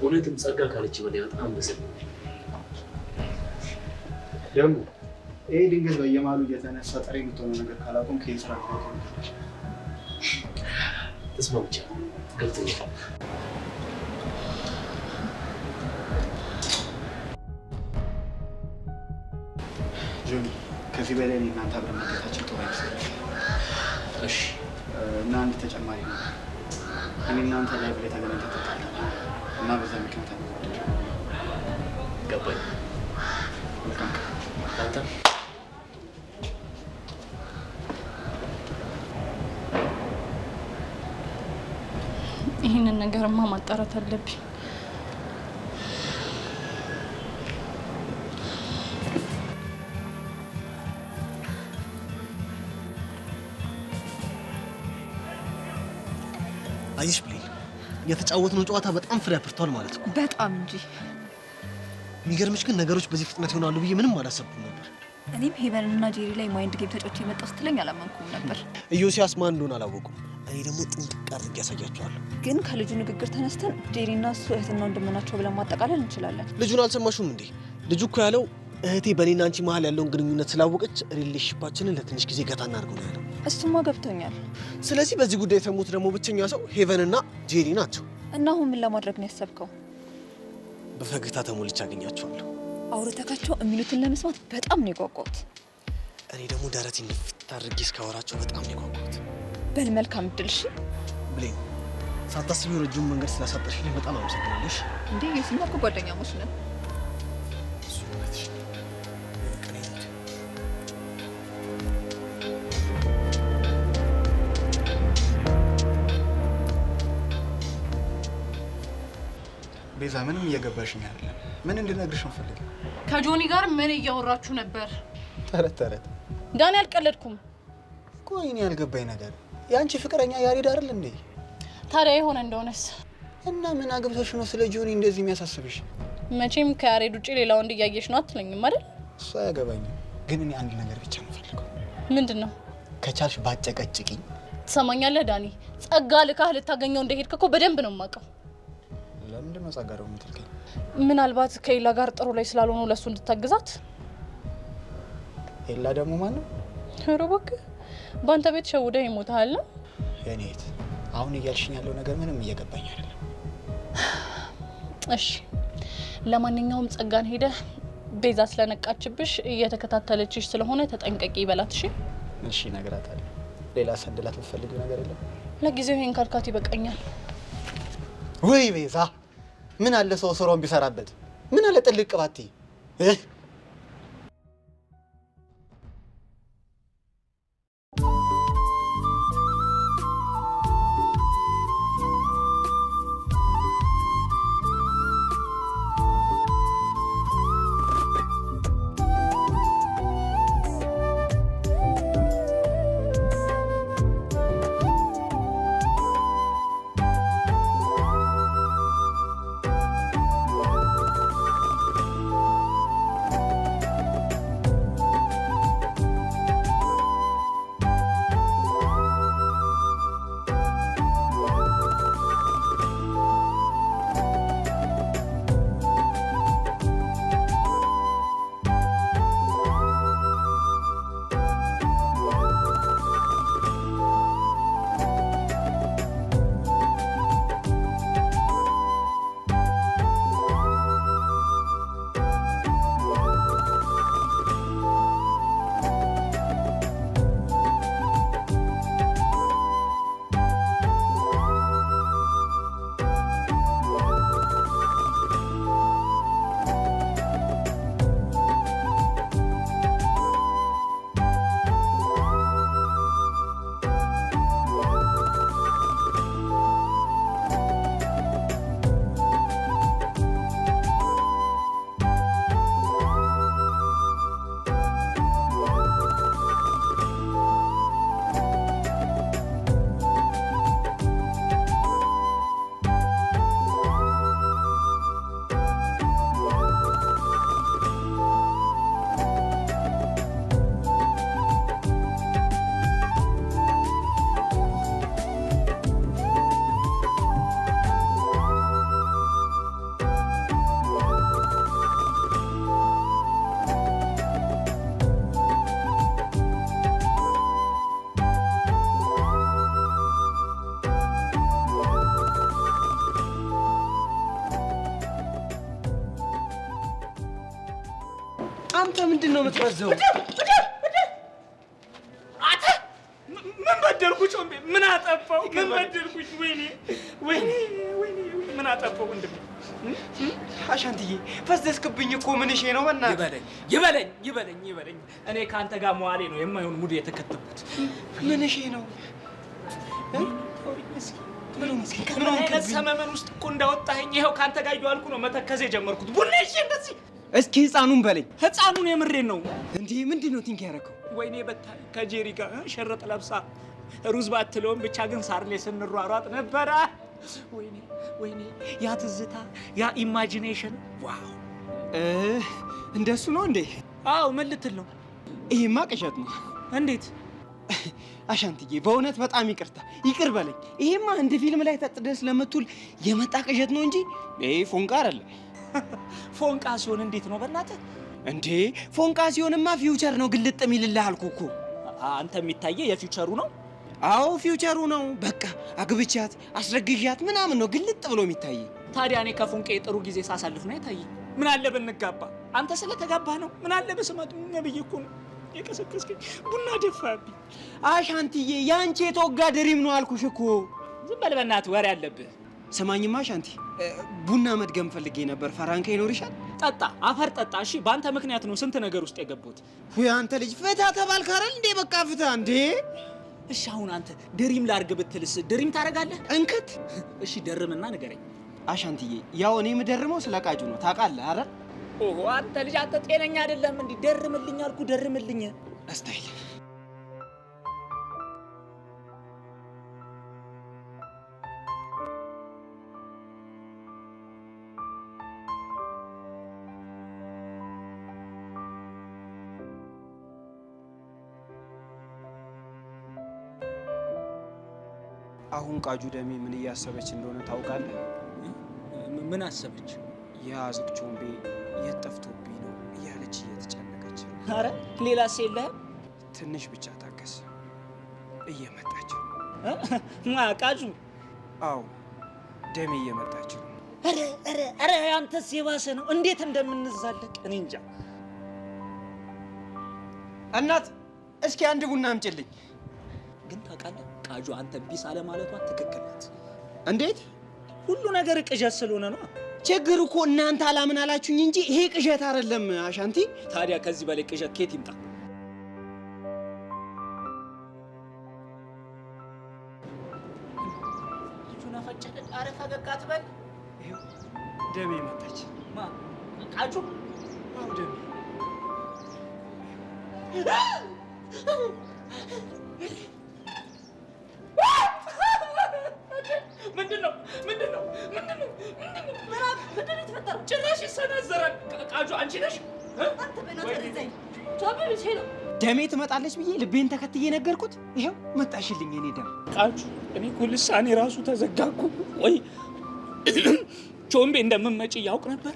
እውነትም ጸጋ ካለች በላይ በጣም በሰል ደግሞ ይሄ ድንገት በየማሉ እየተነሳ ጥሬ የምትሆነው ነገር ካላቆም ከስራ ተስማምቻለሁ። ገብቶኛል። ከዚህ በላይ እናንተ አብረን መገታችን ጥሩ አይመስለኝም። እሺ እና አንድ ተጨማሪ ነው። እኔ እናንተ ላይ ብለ ተገናኝተን ተጣላን እና በዛ ምክንያት አንወደድ ገባኝ። መልካም አንተ ይህንን ነገርማ ማጣራት አለብኝ። አይሽ ብሌን የተጫወትነው ጨዋታ በጣም ፍሬ አፍርቷል ማለት ነው። በጣም እንጂ። የሚገርምሽ ግን ነገሮች በዚህ ፍጥነት ይሆናሉ ብዬ ምንም አላሰብኩም ነበር። እኔም ሄቨንና ጄሪ ላይ ማይንድ ጌም ተጫውቼ የመጣው ስትለኝ አላመንኩም ነበር። ኢዮስያስ ማን እንደሆነ አላወቁም። እኔ ደግሞ ጥንቅቅ አድርጌ ያሳያቸዋለሁ። ግን ከልጁ ንግግር ተነስተን ጄሪና እሱ እህትና ወንድም ናቸው ብለን ማጠቃለል እንችላለን። ልጁን አልሰማሹም እንዴ? ልጁ እኮ ያለው እህቴ በኔና አንቺ መሀል ያለውን ግንኙነት ስላወቀች ሪሌሽንሺፓችንን ለትንሽ ጊዜ ገታ እናድርገው ነው ያለው። እሱማ ገብቶኛል። ስለዚህ በዚህ ጉዳይ የሰሙት ደግሞ ብቸኛ ሰው ሄቨንና ጄሪ ናቸው። እና አሁን ምን ለማድረግ ነው ያሰብከው? በፈገግታ ተሞልቼ አገኛቸዋለሁ። አውርተካቸው የሚሉትን ለመስማት በጣም ነው የጓጓሁት። እኔ ደግሞ ደረቴን ንፍት አድርጌ እስካወራቸው በጣም ነው የጓጓሁት። በል መልካም እድል። እሺ ብሌን፣ ሳታስቢው ረጅም መንገድ ስላሳጠርሽልኝ በጣም አመሰግናለሁ። እንዴ የስማ እኮ ጓደኛሞች ነን። ቤዛ ምንም እየገባሽኝ አይደለም። ምን እንድነግርሽ ነው ፈልገው? ከጆኒ ጋር ምን እያወራችሁ ነበር? ተረት ዳኒ አልቀለድኩም። ቆይ እኔ ያልገባኝ ነገር የአንቺ ፍቅረኛ ያሬድ አይደል እንዴ? ታዲያ የሆነ እንደሆነስ? እና ምን አግብቶሽ ነው ስለ ጆኒ እንደዚህ የሚያሳስብሽ? መቼም ከያሬድ ውጪ ሌላ ወንድ እያየሽ ነው አትለኝም አይደል? እሱ አያገባኝም። ግን እኔ አንድ ነገር ብቻ ነው ፈልገው። ምንድን ነው? ከቻልሽ ባጨቀጭቂኝ። ትሰማኛለህ ዳኒ? ጸጋ ልካህ ልታገኘው እንደሄድክ እኮ በደንብ ነው የማውቀው። ለምንድን ነው ጸጋ ደግሞ የምትልከኝ? ምናልባት ከኤላ ጋር ጥሩ ላይ ስላልሆኑ ለሱ እንድታግዛት። ኤላ ደግሞ ማን ነው? ኧረ እባክህ በአንተ ቤት ሸውደህ ይሞታል። የኔ እህት አሁን እያልሽኝ ያለው ነገር ምንም እየገባኝ አይደለም። እሺ ለማንኛውም ጸጋን ሄደህ ቤዛ ስለነቃችብሽ እየተከታተለችሽ ስለሆነ ተጠንቀቂ ይበላት። እሺ እሺ እነግራታለሁ። ሌላ ሰንድላት የምትፈልጊው ነገር የለም? ለጊዜው ይሄን ካልካት ይበቃኛል። ወይ ቤዛ ምን አለ ሰው ስራውን ቢሰራበት? ምን አለ ጥልቅ ባቲ? አንተ ምንድን ነው የምትበዘው? በደልኩ ጮምቤ? ምን አጠፋው? ምን በደልኩኝ? ወይኔ ምን አጠፋው ወንድሜ? አሻንትዬ ፈዘዝክብኝ እኮ ምን እሺ ነው? በእናትህ ይበለኝ። እኔ ከአንተ ጋር መዋሌ ነው የማይሆን ሙድ የተከተልኩት። ምን እሺ ነው? ምን አይነት ሰመመን ውስጥ እኮ እንዳወጣኸኝ ይኸው ከአንተ ጋር እየዋልኩ ነው መተከዝ የጀመርኩት። ቡና እሺ እንደዚህ እስኪ ህፃኑን በለኝ። ህፃኑን የምሬን ነው እንዴ? ምንድን ነው ቲንክ ያደረገው? ወይኔ በታይ ከጄሪ ጋር ሸረጥ ለብሳ ሩዝ ባትለውም ብቻ ግን ሳር ላይ ስንሯሯጥ ነበረ። ወይኔ ያ ትዝታ ያ ኢማጂኔሽን ዋው! እንደሱ ነው እንዴ? አዎ ምን ልትል ነው? ይሄማ ቅዠት ነው። እንዴት? አሻንትዬ በእውነት በጣም ይቅር በለኝ። ይሄማ እንደ ፊልም ላይ ተጥደህ ስለምትውል የመጣ ቅዠት ነው እንጂ ይሄ ፎንቃ አይደለም። ፎንቃ ሲሆን እንዴት ነው በእናትህ? እንዴ ፎንቃ ሲሆንማ ፊውቸር ነው ግልጥ የሚልልህ አልኩህ እኮ። አንተ የሚታየው የፊውቸሩ ነው? አዎ ፊውቸሩ ነው። በቃ አግብቻት አስረግዣት ምናምን ነው ግልጥ ብሎ የሚታየው። ታዲያ እኔ ከፎንቄ ጥሩ ጊዜ ሳሳልፍ ነው የታየኝ። ምን አለ ብንጋባ? አንተ ስለተጋባህ ነው። ምን አለ በስማቱ ነብይ እኮ ነው የቀሰቀስከኝ። ቡና ደፋብኝ። አሻንትዬ ያንቺ የተወጋ ድሪም ነው አልኩሽ እኮ። ዝም በል በእናትህ ወሬ አለብህ። ሰማኝማ አሻንቲ፣ ቡና መድገም ፈልጌ ነበር። ፈራንካ ይኖርሻል? ጠጣ፣ አፈር ጠጣ። እሺ በአንተ ምክንያት ነው ስንት ነገር ውስጥ የገባሁት። ወይ አንተ ልጅ ፍታ ተባልክ አይደል እንዴ? በቃ ፍታ እንዴ። እሺ አሁን አንተ ድሪም ላርግ ብትልስ ድሪም ታደርጋለህ? እንክት። እሺ ደርምና ንገረኝ። አሻንትዬ ያው እኔ የምደርመው ስለቃጁ ነው ታውቃለህ አይደል? ኦሆ አንተ ልጅ አንተ ጤነኛ አይደለም እንዴ? ደርምልኝ አልኩ ደርምልኝ። እስታይል አሁን ቃጁ ደሜ ምን እያሰበች እንደሆነ ታውቃለህ? ምን አሰበች? የያዝክ ቾምቤ የት ጠፍቶብኝ ነው እያለች እየተጨነቀች። አረ ሌላስ የለህም? ትንሽ ብቻ ታገስ፣ እየመጣች ነው። ቃጁ? አዎ ደሜ እየመጣች ነው። አረ አንተስ የባሰ ነው። እንዴት እንደምንዛለቅ እኔ እንጃ። እናት እስኪ አንድ ቡና አምጪልኝ። ግን ታውቃለህ ቃጁ አንተ ቢስ አለ ማለቷ ትክክል ናት። እንዴት? ሁሉ ነገር ቅዠት ስለሆነ ነው። ችግሩ እኮ እናንተ አላምን አላችሁኝ እንጂ ይሄ ቅዠት አይደለም አሻንቲ። ታዲያ ከዚህ በላይ ቅዠት ከየት ይምጣ? ልጁን አፈጨደ። ኧረ ፈገግ አትበል። ይኸው ደሜ መጣች። ቃጁ? አዎ ደሜ። ምንድነው የተፈጠረው? ጭራሽ ይሰነዘራል። ቃጁ አንቺ ነሽ? ደሜ ትመጣለች ብዬ ልቤን ተከትዬ ነገርኩት። ይኸው መጣሽልኝ የኔ ደም። ቃጁ እኔ እኮ ልሳኔ ራሱ ተዘጋኩ። ወይ ቾምቤ እንደምመጪ ያውቅ ነበር?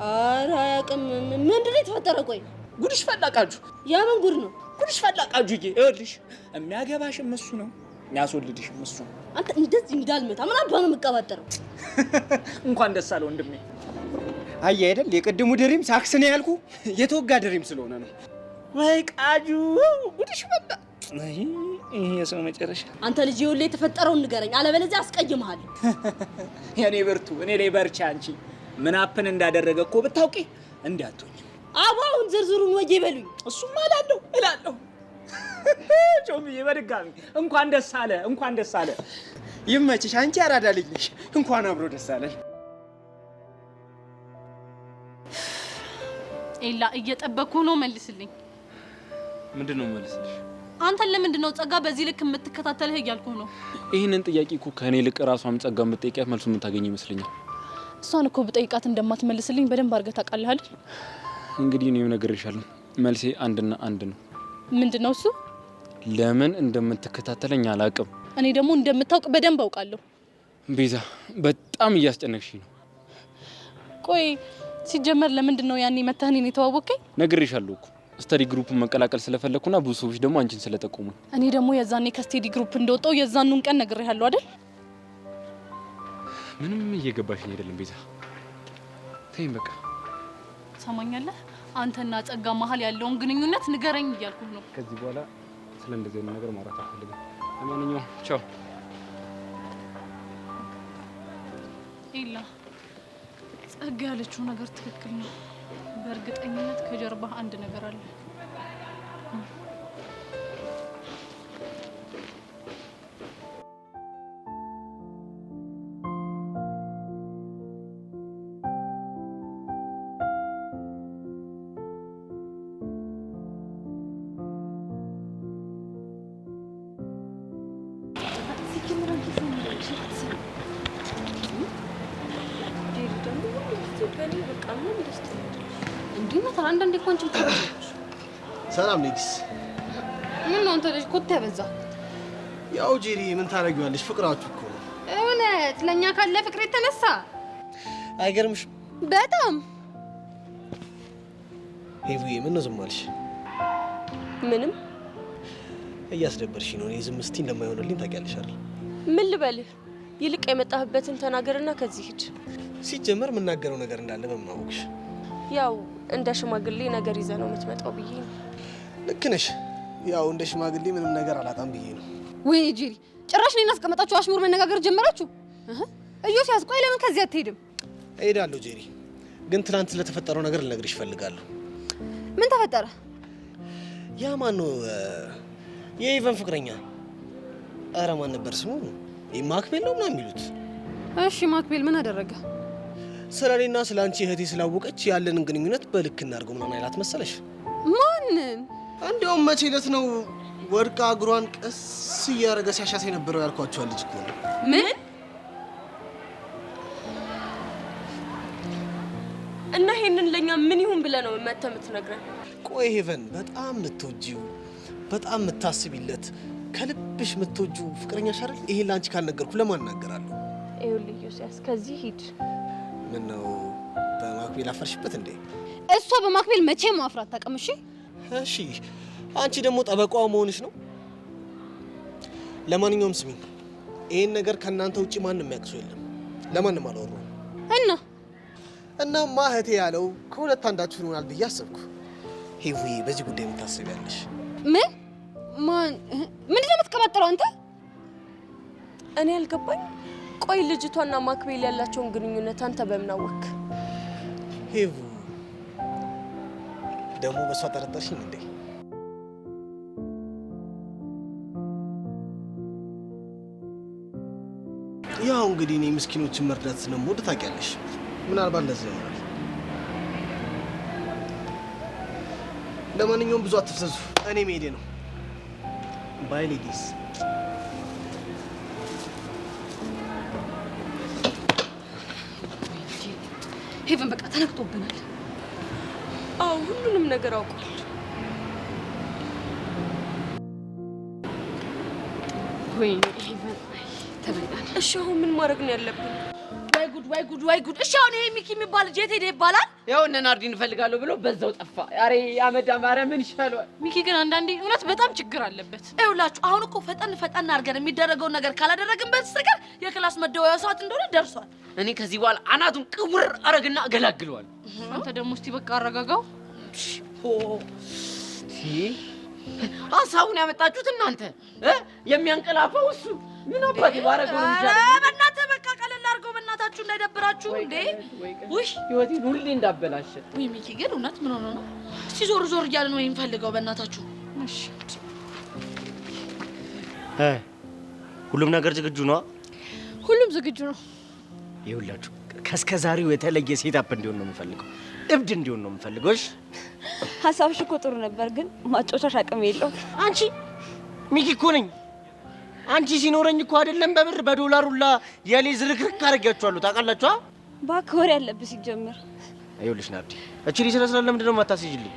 ኧረ አያውቅም። ምንድነው የተፈጠረ? ቆይ ጉድሽ ፈላ ቃጁ። ያምን ጉድ ነው? ጉድሽ ፈላ ቃጁዬ። ይኸውልሽ የሚያገባሽም እሱ ነው፣ የሚያስወልድሽም እሱ ነው። አንተ እንደዚህ እንዳልመታ ምን አባ ነው የምትቀባጠረው? እንኳን ደስ አለ ወንድሜ። አየህ አይደል የቅድሙ ድሪም ሳክስ ነው ያልኩ፣ የተወጋ ድሪም ስለሆነ ነው። ወይ ቃጁ ጉድሽ ፈላ። ይሄ የሰው መጨረሻ። አንተ ልጅ ይኸውልህ የተፈጠረውን ንገረኝ፣ አለበለዚያ አስቀይምሃለሁ። የኔ ብርቱ፣ እኔ ላይ በርቻ። አንቺ ምን አፕን እንዳደረገ እኮ ብታውቂ እንዲያቱኝ። አሁን ዝርዝሩን ወጄ በሉኝ። እሱም እላለሁ። ጮምዬ በድጋሚ እንኳን ደስ አለ፣ እንኳን ደስ አለ። ይመችሽ። አንቺ አራዳ ልጅ ነሽ። እንኳን አብሮ ደስ አለን። ኤላ እየጠበኩ ነው፣ መልስልኝ። ምንድን ነው መልስልሽ? አንተን ለምንድን ነው ጸጋ በዚህ ልክ የምትከታተልህ እያልኩ ነው። ይህንን ጥያቄ እኮ ከእኔ ልቅ ራሷም ጸጋ የምትጠይቂያት መልሱ የምታገኝ ይመስለኛል። እሷን እኮ ብጠይቃት እንደማትመልስልኝ በደንብ አድርገህ ታውቃለህ አይደል? እንግዲህ እኔም እነግርሻለሁ፣ መልሴ አንድና አንድ ነው። ምንድን ነው እሱ? ለምን እንደምትከታተለኝ አላውቅም። እኔ ደግሞ እንደምታውቅ በደንብ አውቃለሁ። ቤዛ በጣም እያስጨነቅሽኝ ነው። ቆይ ሲጀመር ለምንድን ነው ያኔ መተህ እኔን የተዋወቅከኝ? ነግሬሻለሁ እኮ ስተዲ ግሩፕን መቀላቀል ስለፈለኩና ብዙ ሰዎች ደግሞ አንቺን ስለጠቆሙ። እኔ ደግሞ የዛኔ ከስቴዲ ግሩፕ እንደወጣው የዛኑን ቀን ነግሬሃለሁ አይደል? ምንም እየገባሽኝ አይደለም ቤዛ። ተይኝ በቃ። ሰማኛለህ? አንተና ጸጋ መሀል ያለውን ግንኙነት ንገረኝ እያልኩህ ነው። ከዚህ በኋላ ስለ እንደዚህ አይነት ነገር ማውራት አልፈልግም። ለማንኛውም ቻው። ኢላ ጸጋ ያለችው ነገር ትክክል ነው። በእርግጠኝነት ከጀርባ አንድ ነገር አለ። ሰላም ሌዲስ። ምን ነው አንተ ልጅ ኮት ያበዛ? ያው ጄሪ ምን ታረጊዋለሽ? ፍቅራችሁ እኮ ነው። እውነት ለኛ ካለ ፍቅር የተነሳ አይገርምሽም? በጣም ሄቪዬ ምን ነው ዝም አልሽ? ምንም እያስደበርሽ ነው። እኔ ዝም ስትይ እንደማይሆንልኝ ታውቂያለሽ አይደል? ምን ልበልህ? ይልቅ የመጣህበትን ተናገርና ከዚህ ሂድ። ሲጀመር የምናገረው ነገር እንዳለ በምን አወቅሽ? ያው እንደ ሽማግሌ ነገር ይዘህ ነው የምትመጣው ብዬ ነው። ልክ ነሽ። ያው እንደ ሽማግሌ ምንም ነገር አላጣም ብዬ ነው። ወይኔ ጄሪ፣ ጭራሽ እኔን አስቀምጣችሁ አሽሙር መነጋገር ጀመራችሁ። ኢዮስያስ ቆይ ለምን ከዚህ አትሄድም? እሄዳለሁ ጄሪ፣ ግን ትናንት ስለተፈጠረው ነገር ልነግርሽ እፈልጋለሁ። ምን ተፈጠረ? ያ ማን ነው? የኢቨን ፍቅረኛ። ኧረ ማን ነበር ስሙ? ማክቤል ነው ምናምን የሚሉት። እሺ ማክቤል ምን አደረገ? ስለ እኔና ስለ አንቺ እህቴ ስላወቀች ያለንን ግንኙነት በልክ እናድርገው ምናምን አይላት መሰለሽ? ማንን? እንዲያውም መቼ ዕለት ነው ወድቃ እግሯን ቀስ እያደረገ ሲያሻት የነበረው ያልኳቸዋል ልጅ እኮ ነው። ምን? እና ይሄንን ለኛ ምን ይሁን ብለህ ነው መተህ የምትነግረን? ቆይ ሄቨን፣ በጣም የምትወጂው በጣም የምታስቢለት ከልብሽ የምትወጂው ፍቅረኛሽ አይደል? ይሄን ለአንቺ ካልነገርኩ ለማን እናገራለሁ? ይኸውልህ ኢዮስያስ ከዚህ ሂድ። ምን ነው በማክቤል አፈርሽበት እንዴ? እሷ በማክቤል መቼም ማፍራት ታውቅም። እሺ እሺ፣ አንቺ ደግሞ ጠበቃዋ መሆንሽ ነው። ለማንኛውም ስሚኝ፣ ይሄን ነገር ከእናንተ ውጪ ማንም የሚያውቅ ሰው የለም። ለማንም አላወራሁም። እናማ እህቴ ያለው ከሁለት አንዳችሁ ይሆናል ብዬ አሰብኩ። ሄቪ፣ በዚህ ጉዳይ ምን ታስቢያለሽ? ምን ምንድን ነው የምትቀባጥረው አንተ? እኔ አልገባኝ። ቆይ ልጅቷና ማክቤል ያላቸውን ግንኙነት አንተ በምን አወክ? ሄቪ፣ ደግሞ በሷ ጠረጠርሽኝ እንዴ? ያው እንግዲህ እኔ ምስኪኖችን መርዳት ስለምወድ ታውቂያለሽ። ምናልባት እንደዚህ ይሆናል። ለማንኛውም ብዙ አትፍዘዙ፣ እኔ መሄዴ ነው። ባይ ሌዲስ። ሄቨን በቃ ተነክቶብናል። አዎ ሁሉንም ነገር አውቋል። ወይኔ ሄቨን ተበላን። እሺ አሁን ምን ማድረግ ነው ያለብን? ወይ ጉድ ወይ ጉድ ወይ ጉድ! እሺ አሁን ይሄ ሚኪ የሚባል ልጅ የት ሄደ ይባላል? ያው እነ ናርዲን እፈልጋለሁ ብሎ በዛው ጠፋ። አሬ አመዳ ማርያም ምን ይሻለዋል? ሚኪ ግን አንዳንዴ እውነት በጣም ችግር አለበት። ይኸውላችሁ አሁን እኮ ፈጠን አድርገን የሚደረገውን ነገር ካላደረግን በስተቀር የክላስ መደወያ ሰዓት እንደሆነ ደርሷል። እኔ ከዚህ በኋላ አናቱን ቅውር አረግና እገላግለዋል። አንተ ደግሞ እስቲ በቃ አረጋጋው። ሀሳቡን ያመጣችሁት እናንተ የሚያንቀላፋው እሱ ምን አባቴ ባረገው ነው ይችላል። በእናትህ በቃ ቀለል አድርገው በእናታችሁ እንዳይደብራችሁ እንዴ። ውይ ህይወቴን ሁሌ እንዳበላሸ። ውይ ሚኪ ግን እውነት ምን ሆነ ነው? እስቲ ዞር ዞር እያልን ነው የምፈልገው በእናታችሁ። እሺ ሁሉም ነገር ዝግጁ ነው? ሁሉም ዝግጁ ነው። ይኸውላችሁ ከእስከ ዛሬው የተለየ ሴታፕ እንዲሆን ነው የምፈልገው። እብድ እንዲሆን ነው የምፈልገው። እሺ ሀሳብሽ እኮ ጥሩ ነበር፣ ግን ማጫወቻሽ አቅም የለው። አንቺ ሚኪ እኮ ነኝ። አንቺ ሲኖረኝ እኮ አይደለም በብር በዶላር ሁላ የሌ ዝርክርክ አድርጊያችኋለሁ። ታውቃላችሁ? እባክህ ወሬ ያለብህ ሲጀምር። ይኸውልሽ ናርዲ፣ እቺ ልጅ ስለ ለምንድን ነው የማታስይዥልኝ?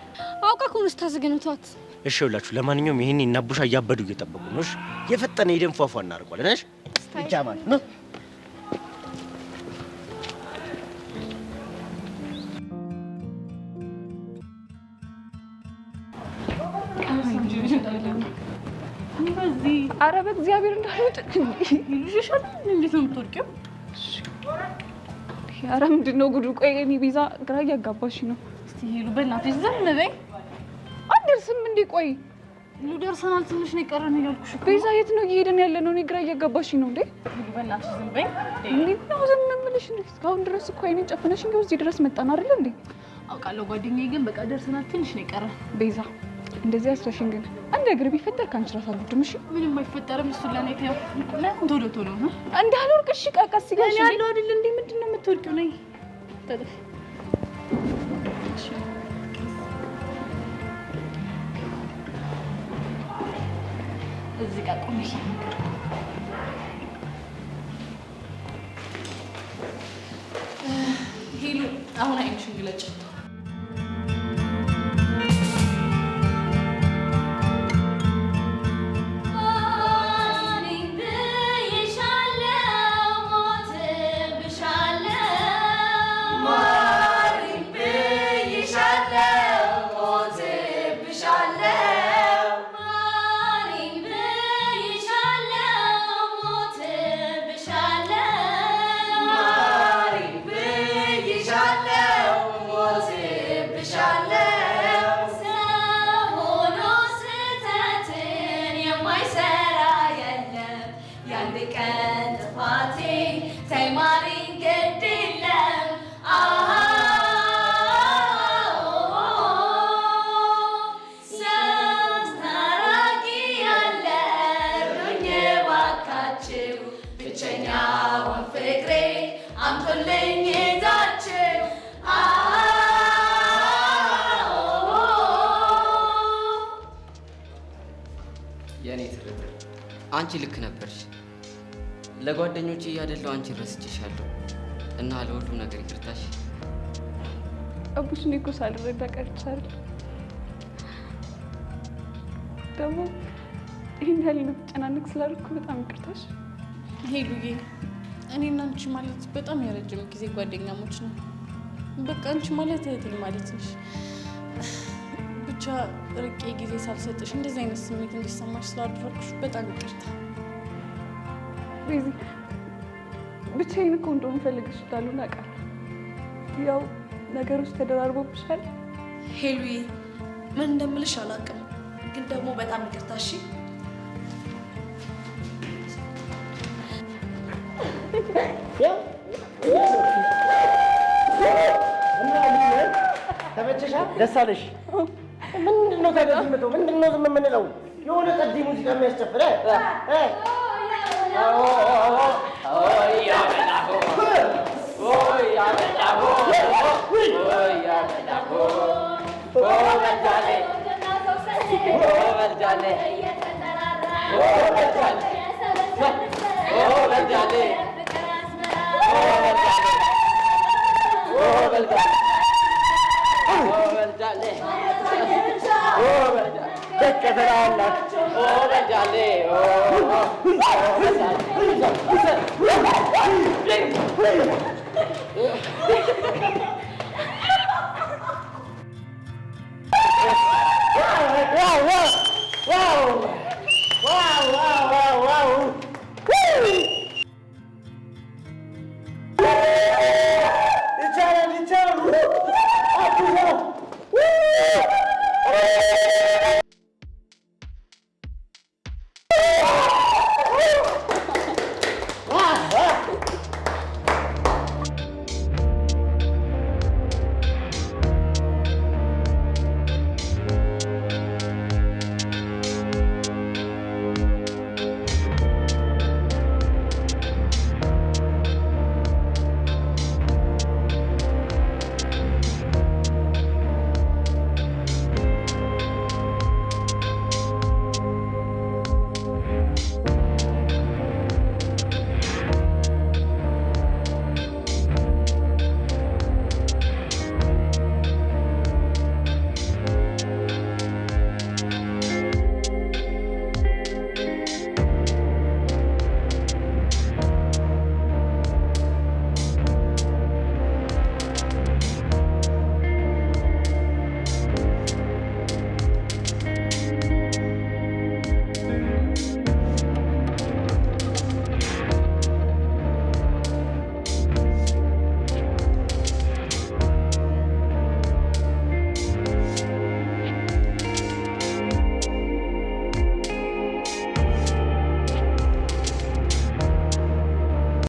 አውቃ እኮ ነው ስታዘገንቷት። እሺ ይኸውላችሁ፣ ለማንኛውም ይሄን እናቡሻ እያበዱ እየጠበቁ ነው። እሺ የፈጠነ ሄደን ፏፏ እናደርገዋለን። እሺ ብቻ ማለት ነው። ኧረ በእግዚአብሔር እንዳልወጥ ይልሽሻል። እንዴት ነው የምትወድቂው? ኧረ ምንድን ነው ጉዱ? ቆይ እኔ ቤዛ ግራ እያጋባሽ ነው። እስቲ ሄሉ በእናትሽ ዝም በይ። አልደርስም እንዴ? ቆይ ደርሰናል። ትንሽ ነው የቀረን እያልኩሽ። ቤዛ የት ነው እየሄድን ያለ ነው? እኔ ግራ እያጋባሽኝ ነው እንዴ። በእናትሽ ዝም በይ። እንዴት ነው ዝም የምልሽ? እስካሁን ድረስ እኮ አይኔን ጨፍነሽ እንደው እዚህ ድረስ መጣን አይደል እንዴ? አውቃለሁ ጓደኛዬ፣ ግን በቃ ደርሰናል። ትንሽ ነው የቀረን። ቤዛ እንደዚህ አስረሽኝ። ግን አንድ ነገር ቢፈጠር ካንቺ ራስ አልወድም። እሺ ምንም አይፈጠርም። እሱን ለኔ ተይው። ቶሎ ቶሎ ነው እንዳልወርቅ። እሺ ቀስ ይጋሽ እኔ ያለው አይደል እንዴ? ምንድን ነው የምትወርቂው? ነይ ተደፍ እዚህ ጋር ቆሜ ሄሉ፣ አሁን አይንሽን ግለጭ። አንቺ ልክ ነበርሽ። ለጓደኞቼ እያደለው አንቺ ረስቼሻለሁ እና ለሁሉ ነገር ይቅርታሽ። አቡሽ እኔ እኮ ሳልረዳ ቀርቻለሁ። ደግሞ ይህን ያህል ልትጨናነቅ ስላልኩ በጣም ይቅርታሽ። ሄሉዬ፣ እኔና አንቺ ማለት በጣም የረጅም ጊዜ ጓደኛሞች ነው። በቃ አንቺ ማለት እህቴ ማለት ነሽ። ብቻ ርቄ ጊዜ ሳልሰጥሽ እንደዚህ አይነት ስሜት እንዲሰማሽ ስላደረግኩሽ በጣም ይቅርታ። ቤዚ፣ ብቻዬን እኮ እንደሆነ ፈልግሽ እንዳልሆነ አውቃለሁ። ያው ነገሮች ተደራርቦብሻል። ሄሉዬ፣ ምን እንደምልሽ አላውቅም፣ ግን ደግሞ በጣም ይቅርታ። እሺ ተመቸሻ? ደስ አለሽ? ምንድን ነው ታዲያ ዝም ብለው? ምንድን ነው ዝም የምንለው? የሆነ ጠዲ ሙዚቃ የሚያስጨፍር ደቀ